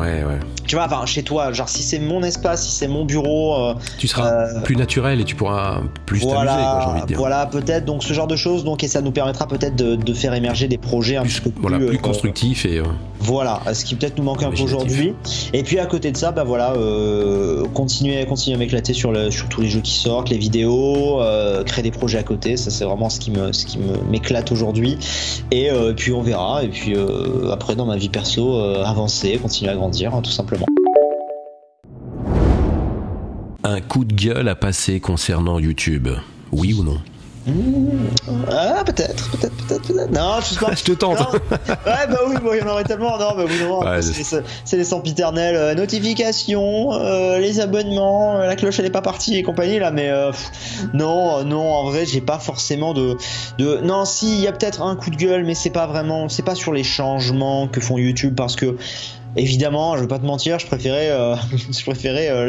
Tu vois, enfin chez toi, genre si c'est mon espace, si c'est mon bureau, tu seras plus naturel et tu pourras plus t'amuser, quoi, j'ai envie de dire. Voilà, peut-être, donc ce genre de choses, et ça nous permettra peut-être de faire émerger des projets un peu plus constructifs et voilà, ce qui peut-être nous manque un peu aujourd'hui. Et puis à côté de ça, continuer à m'éclater sur tous les jeux qui sortent, les vidéos, créer des projets à côté, ça c'est vraiment ce qui m'éclate aujourd'hui. Et puis on verra, et puis après dans ma vie perso, avancer, continuer à grandir, tout simplement. Un coup de gueule à passer concernant YouTube, oui ou non? Peut-être. Non, je sais pas. Je te tente. Oui, il y en aurait tellement. Non, c'est les sempiternels notifications, les abonnements, la cloche elle est pas partie et compagnie là, mais non, en vrai, j'ai pas forcément de. Non, si, il y a peut-être un coup de gueule, mais c'est pas sur les changements que font YouTube, parce que évidemment, je vais pas te mentir, je préférais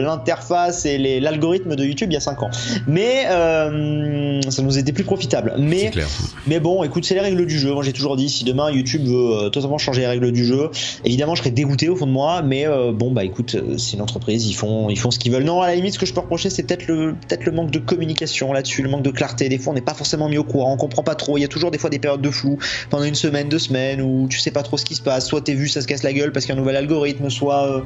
l'interface et l'algorithme de YouTube il y a 5 ans. Mais ça nous était plus profitable. C'est clair. Mais bon, écoute, c'est les règles du jeu. Moi, j'ai toujours dit, si demain YouTube veut totalement changer les règles du jeu, évidemment, je serais dégoûté au fond de moi. Mais écoute, c'est une entreprise, ils font ce qu'ils veulent. Non, à la limite, ce que je peux reprocher, c'est peut-être le manque de communication là-dessus, le manque de clarté. Des fois, on n'est pas forcément mis au courant, on comprend pas trop. Il y a toujours des fois des périodes de flou pendant 1 semaine, 2 semaines où tu sais pas trop ce qui se passe. Soit t'es vu, ça se casse la gueule parce qu'il y a un nouvel algorithme, soit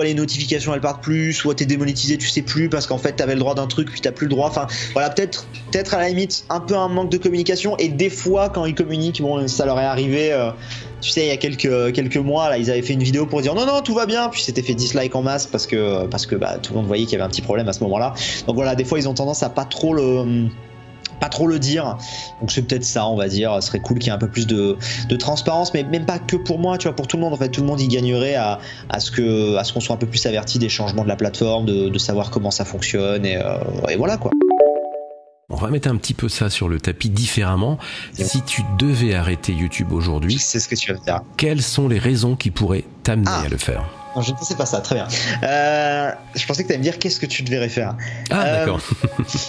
les notifications elles partent plus, soit t'es démonétisé, tu sais plus parce qu'en fait t'avais le droit d'un truc puis t'as plus le droit. Enfin voilà, peut-être à la limite un peu un manque de communication. Et des fois quand ils communiquent, ça leur est arrivé. Tu sais, il y a quelques mois, là, ils avaient fait une vidéo pour dire non, tout va bien, puis c'était fait dislike en masse parce que tout le monde voyait qu'il y avait un petit problème à ce moment-là. Donc voilà, des fois ils ont tendance à pas trop le dire, donc c'est peut-être ça, on va dire. Ce serait cool qu'il y ait un peu plus de transparence, mais même pas que pour moi, tu vois, pour tout le monde. En fait, tout le monde y gagnerait à ce qu'on soit un peu plus averti des changements de la plateforme, de savoir comment ça fonctionne, et voilà quoi. On va mettre un petit peu ça sur le tapis différemment. Si tu devais arrêter YouTube aujourd'hui, c'est ce que tu vas faire. Quelles sont les raisons qui pourraient t'amener à le faire? Non, je ne pensais pas ça, très bien. Je pensais que tu allais me dire qu'est-ce que tu devrais faire. D'accord.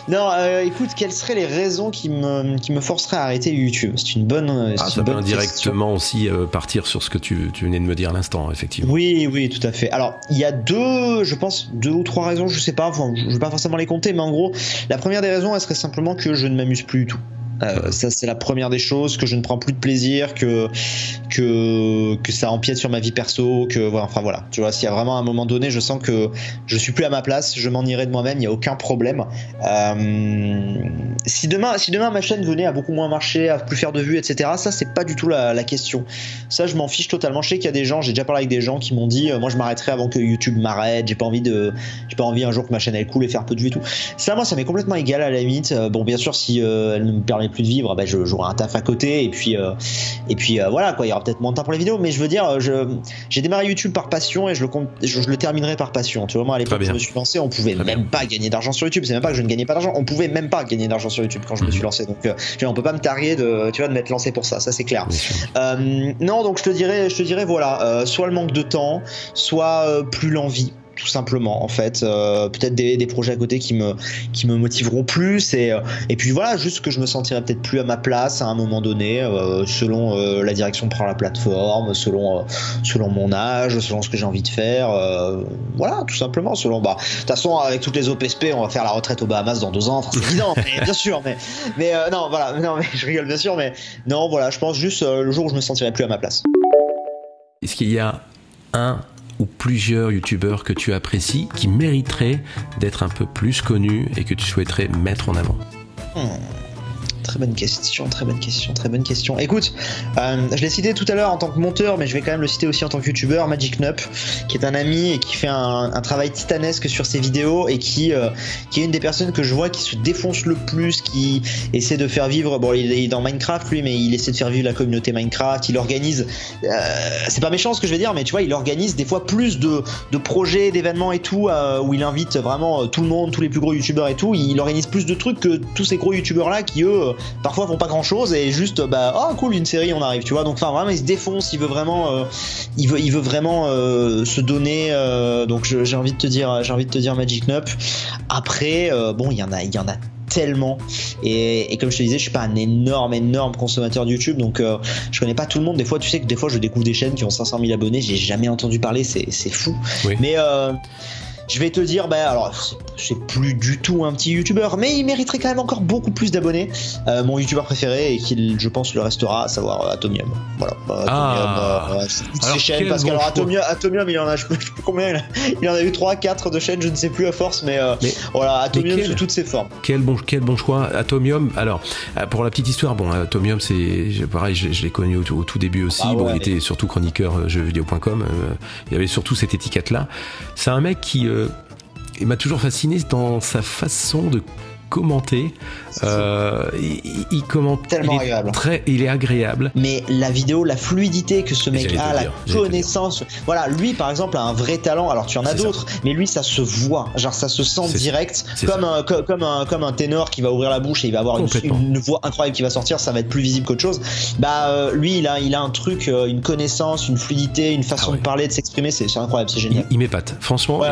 Non, écoute, quelles seraient les raisons qui me forceraient à arrêter YouTube? C'est une bonne ça peut indirectement aussi partir sur ce que tu venais de me dire à l'instant, effectivement. Oui, tout à fait. Alors, il y a 2 ou 3 raisons, je sais pas, enfin, je vais pas forcément les compter, mais en gros, la première des raisons, elle serait simplement que je ne m'amuse plus du tout. Ça c'est la première des choses, que je ne prends plus de plaisir, que ça empiète sur ma vie perso, enfin voilà, tu vois, s'il y a vraiment un moment donné je sens que je suis plus à ma place, je m'en irai de moi-même, il n'y a aucun problème. Si demain ma chaîne venait à beaucoup moins marcher, à plus faire de vues, etc., ça c'est pas du tout la question. Ça je m'en fiche totalement. Je sais qu'il y a des gens, j'ai déjà parlé avec des gens qui m'ont dit moi je m'arrêterai avant que YouTube m'arrête, j'ai pas envie un jour que ma chaîne elle coule et faire peu de vues et tout. Ça moi ça m'est complètement égal à la limite. Bon bien sûr si elle ne me permet plus de vivre, bah, j'aurai un taf à côté, et puis voilà quoi, il y aura peut-être moins de temps pour les vidéos, mais je veux dire, j'ai démarré YouTube par passion et je le terminerai par passion. Tu vois, moi à l'époque où je me suis lancé, on pouvait même pas gagner d'argent sur YouTube. C'est même pas que je ne gagnais pas d'argent, on pouvait même pas gagner d'argent sur YouTube quand je me suis lancé. Donc on peut pas me targuer de m'être lancé pour ça c'est clair. Non, donc je te dirais voilà, soit le manque de temps, soit plus l'envie. Tout simplement en fait, peut-être des projets à côté qui me motiveront plus, et puis voilà, juste que je me sentirai peut-être plus à ma place à un moment donné, selon la direction que prend la plateforme, selon mon âge, selon ce que j'ai envie de faire, voilà, tout simplement, selon de toute façon avec toutes les OPSP on va faire la retraite aux Bahamas dans 2 ans, enfin c'est évident, mais bien sûr, mais non voilà, non mais je rigole bien sûr, mais non voilà, je pense juste le jour où je me sentirai plus à ma place. Est-ce qu'il y a un ou plusieurs youtubeurs que tu apprécies qui mériteraient d'être un peu plus connus et que tu souhaiterais mettre en avant? Très bonne question. Écoute, je l'ai cité tout à l'heure en tant que monteur, mais je vais quand même le citer aussi en tant que youtubeur, Magic Nup, qui est un ami et qui fait un travail titanesque sur ses vidéos, et qui est une des personnes que je vois qui se défonce le plus, qui essaie de faire vivre, bon il est dans Minecraft lui, mais il essaie de faire vivre la communauté Minecraft, il organise, c'est pas méchant ce que je vais dire, mais tu vois, il organise des fois plus de projets, d'événements et tout, où il invite vraiment tout le monde, tous les plus gros youtubeurs et tout, il organise plus de trucs que tous ces gros youtubeurs là qui eux parfois font pas grand chose, et juste oh cool, une série, on arrive, tu vois. Donc enfin vraiment il se défonce, il veut vraiment se donner, donc j'ai envie de te dire Magic Nup. Après bon il y en a tellement, et comme je te disais, je suis pas un énorme consommateur de YouTube, donc je connais pas tout le monde. Des fois tu sais que je découvre des chaînes qui ont 500 000 abonnés, j'ai jamais entendu parler, c'est fou, oui. Mais je vais te dire, alors c'est plus du tout un petit youtubeur, mais il mériterait quand même encore beaucoup plus d'abonnés. Mon youtubeur préféré, et qui je pense le restera, à savoir Atomium. Voilà, Atomium, ses chaînes, parce que Atomium il en a, je sais plus combien, il en a eu 3-4 de chaînes, je ne sais plus à force, mais voilà, Atomium sous toutes ses formes. Quel bon choix, Atomium. Alors pour la petite histoire, bon, Atomium c'est pareil, je l'ai connu au tout début aussi. Il était surtout chroniqueur jeuxvideo.com, il y avait surtout cette étiquette là. C'est un mec qui il m'a toujours fasciné dans sa façon de commenter. Il commente tellement agréable. Il est agréable. Mais la vidéo, la fluidité que ce mec a, la connaissance. Voilà, lui par exemple a un vrai talent. Alors tu en as d'autres, mais lui ça se voit. Genre ça se sent direct. Comme un ténor qui va ouvrir la bouche et il va avoir une voix incroyable qui va sortir. Ça va être plus visible qu'autre chose. Lui il a un truc, une connaissance, une fluidité, une façon de parler, de s'exprimer. C'est incroyable, c'est génial. Il m'épate, franchement.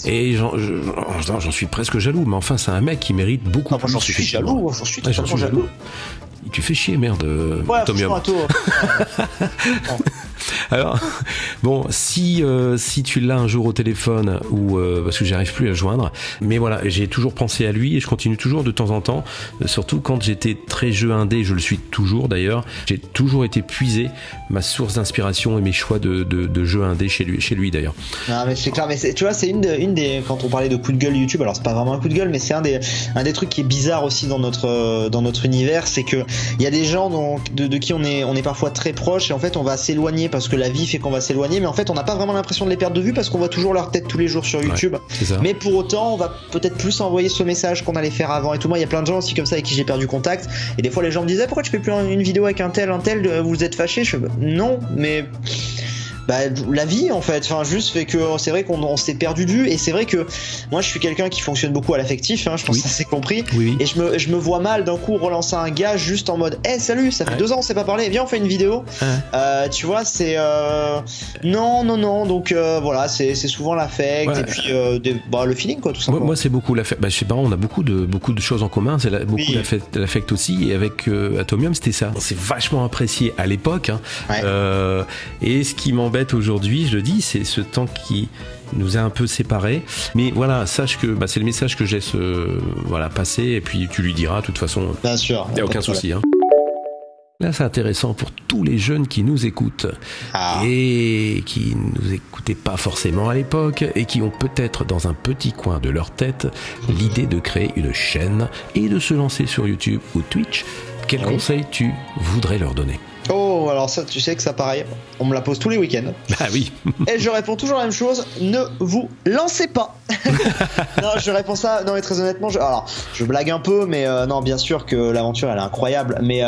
Et j'en suis presque jaloux. Mais enfin c'est un mec qui mérite beaucoup plus. J'en suis totalement jaloux. Tu fais chier, merde, Atomium. Alors, bon, si tu l'as un jour au téléphone, ou parce que j'arrive plus à le joindre, mais voilà, j'ai toujours pensé à lui et je continue toujours de temps en temps, surtout quand j'étais très jeu indé, je le suis toujours d'ailleurs, j'ai toujours été puisé ma source d'inspiration et mes choix de jeux indé chez lui d'ailleurs. Non mais c'est clair, mais tu vois, c'est une des quand on parlait de coup de gueule YouTube, alors c'est pas vraiment un coup de gueule, mais c'est un des trucs qui est bizarre aussi dans notre univers, c'est que il y a des gens de qui on est parfois très proche, et en fait on va s'éloigner parce que la vie fait qu'on va s'éloigner, mais en fait on n'a pas vraiment l'impression de les perdre de vue parce qu'on voit toujours leur tête tous les jours sur YouTube. Mais pour autant on va peut-être plus envoyer ce message qu'on allait faire avant et tout. Moi il y a plein de gens aussi comme ça avec qui j'ai perdu contact, et des fois les gens me disaient pourquoi tu fais plus une vidéo avec un tel, vous êtes fâchés? Non, mais la vie en fait, enfin juste fait que c'est vrai qu'on s'est perdu de vue, et c'est vrai que moi je suis quelqu'un qui fonctionne beaucoup à l'affectif, je pense que ça s'est compris, et je me vois mal d'un coup relancer un gars juste en mode salut, ça fait 2 ans on s'est pas parlé, viens on fait une vidéo, tu vois, c'est non, donc voilà, c'est souvent l'affect, et puis le feeling quoi, tout simplement. Moi c'est beaucoup l'affect, je sais pas, on a beaucoup de choses en commun, c'est beaucoup l'affect aussi, et avec Atomium c'était ça, on s'est vachement apprécié à l'époque, et ce qui m'embête aujourd'hui, je le dis, c'est ce temps qui nous a un peu séparés, mais voilà, sache que c'est le message que je laisse passer, et puis tu lui diras de toute façon. Bien sûr, il n'y a aucun souci. Là, c'est intéressant pour tous les jeunes qui nous écoutent et qui nous écoutaient pas forcément à l'époque et qui ont peut-être dans un petit coin de leur tête l'idée de créer une chaîne et de se lancer sur YouTube ou Twitch. Quel conseil tu voudrais leur donner ? Oh, alors ça, tu sais que ça, pareil, on me la pose tous les week-ends. Ah oui. Et je réponds toujours la même chose, ne vous lancez pas. Non, je réponds ça, non mais très honnêtement, je blague un peu, mais non, bien sûr que l'aventure, elle est incroyable, mais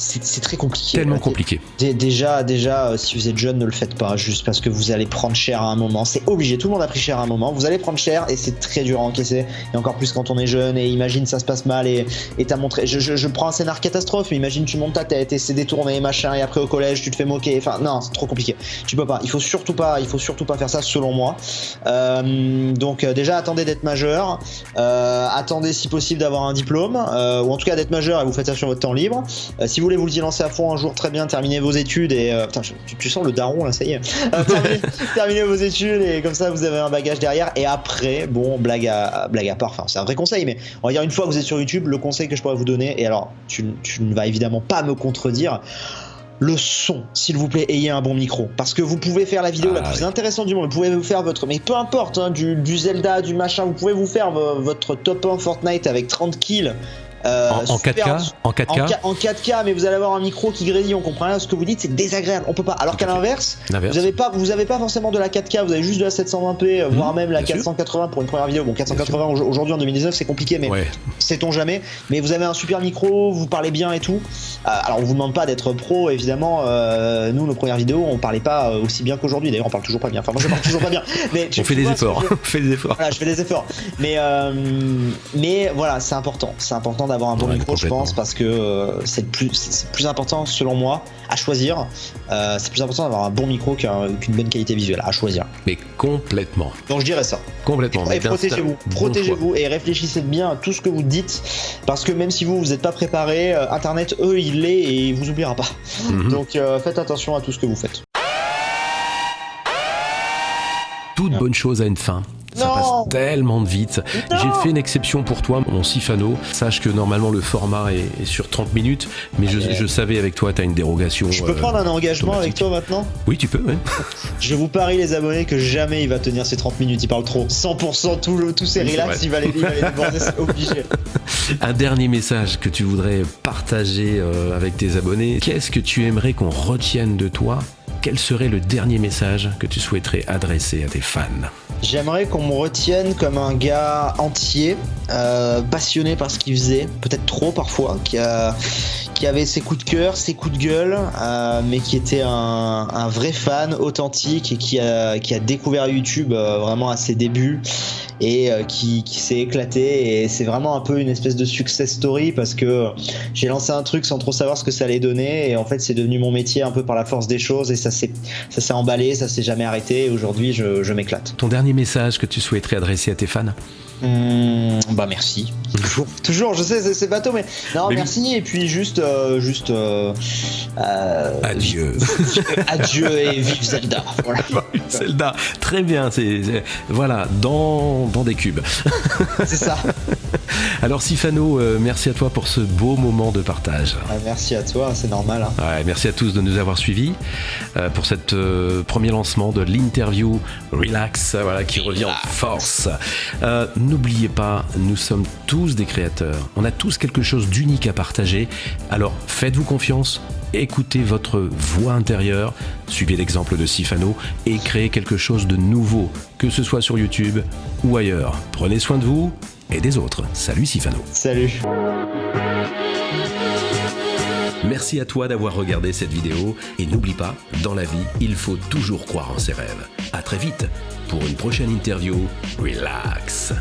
c'est très compliqué. Tellement compliqué. Déjà, si vous êtes jeune, ne le faites pas, juste parce que vous allez prendre cher à un moment. C'est obligé, tout le monde a pris cher à un moment. Vous allez prendre cher et c'est très dur à encaisser. Et encore plus quand on est jeune. Et imagine, ça se passe mal et t'as montré. Je prends un scénar catastrophe, mais imagine, tu montes ta tête et c'est détourné, machin, et après au collège, tu te fais moquer. Enfin, non, c'est trop compliqué. Tu peux pas. Il faut surtout pas faire ça, selon moi. Donc, déjà, attendez d'être majeur. Attendez, si possible, d'avoir un diplôme. Ou en tout cas, d'être majeur et vous faites ça sur votre temps libre. Si vous voulez vous y lancer à fond un jour, très bien, terminez vos études et putain, tu sens le daron là, ça y est. Terminez vos études et comme ça vous avez un bagage derrière. Et après, bon, blague à part, enfin c'est un vrai conseil, mais on va dire, une fois que vous êtes sur YouTube, le conseil que je pourrais vous donner, et alors tu ne vas évidemment pas me contredire, le son, s'il vous plaît, ayez un bon micro, parce que vous pouvez faire la vidéo la plus intéressante du monde, vous pouvez vous faire mais peu importe, hein, du Zelda, du machin, vous pouvez vous faire votre top 1 Fortnite avec 30 kills. En 4K, en 4K, mais vous allez avoir un micro qui grésille, on comprend rien, ce que vous dites, c'est désagréable, on peut pas. Alors qu'à l'inverse, vous avez pas forcément de la 4K, vous avez juste de la 720p, voire même la 480 pour une première vidéo. Bon, 480 aujourd'hui en 2019 c'est compliqué, mais sait-on jamais. Mais vous avez un super micro, vous parlez bien et tout. Alors on vous demande pas d'être pro, évidemment. Nous, nos premières vidéos, on parlait pas aussi bien qu'aujourd'hui. D'ailleurs, on parle toujours pas bien. Enfin, moi je parle toujours pas bien. Mais on fait des efforts. Voilà, je fais des efforts. Mais voilà, c'est important d'avoir un bon micro, je pense, parce que c'est le plus important selon moi à choisir. C'est plus important d'avoir un bon micro qu'une bonne qualité visuelle à choisir. Mais complètement. Donc je dirais ça. Complètement. Et protégez-vous et réfléchissez bien à tout ce que vous dites, parce que même si vous n'êtes pas préparé, Internet, il l'est et il vous oubliera pas. Donc faites attention à tout ce que vous faites. Toute bonne chose a une fin. Ça passe tellement vite. J'ai fait une exception pour toi, mon Sifano. Sache que normalement le format est sur 30 minutes, mais je savais avec toi, tu as une dérogation. Je peux prendre un engagement avec toi maintenant ? Oui, tu peux, ouais. Je vous parie, les abonnés, que jamais il va tenir ces 30 minutes, il parle trop. 100%, tous ces relax, il va les déborder, c'est obligé. Un dernier message que tu voudrais partager avec tes abonnés. Qu'est-ce que tu aimerais qu'on retienne de toi ? Quel serait le dernier message que tu souhaiterais adresser à tes fans ? J'aimerais qu'on me retienne comme un gars entier, passionné par ce qu'il faisait, peut-être trop parfois, qui avait ses coups de cœur, ses coups de gueule, mais qui était un vrai fan authentique et qui a découvert YouTube vraiment à ses débuts et qui s'est éclaté, et c'est vraiment un peu une espèce de success story, parce que j'ai lancé un truc sans trop savoir ce que ça allait donner, et en fait c'est devenu mon métier un peu par la force des choses, et ça s'est emballé, ça s'est jamais arrêté, et aujourd'hui je m'éclate. Ton dernier message que tu souhaiterais adresser à tes fans ? Bah merci. Toujours, je sais, c'est bateau, mais non, mais merci, oui. Et puis juste adieu. Adieu et vive Zelda. Voilà. Zelda, très bien, c'est voilà, dans des cubes. C'est ça. Alors Sifano, merci à toi pour ce beau moment de partage. Merci à toi, c'est normal. Hein. Ouais, merci à tous de nous avoir suivis pour cette premier lancement de l'interview Relax, voilà, qui revient en force. N'oubliez pas, nous sommes tous des créateurs. On a tous quelque chose d'unique à partager. Alors faites-vous confiance, écoutez votre voix intérieure, suivez l'exemple de Sifano et créez quelque chose de nouveau, que ce soit sur YouTube ou ailleurs. Prenez soin de vous et des autres. Salut Sifano. Salut. Merci à toi d'avoir regardé cette vidéo et n'oublie pas, dans la vie, il faut toujours croire en ses rêves. À très vite pour une prochaine interview Relax.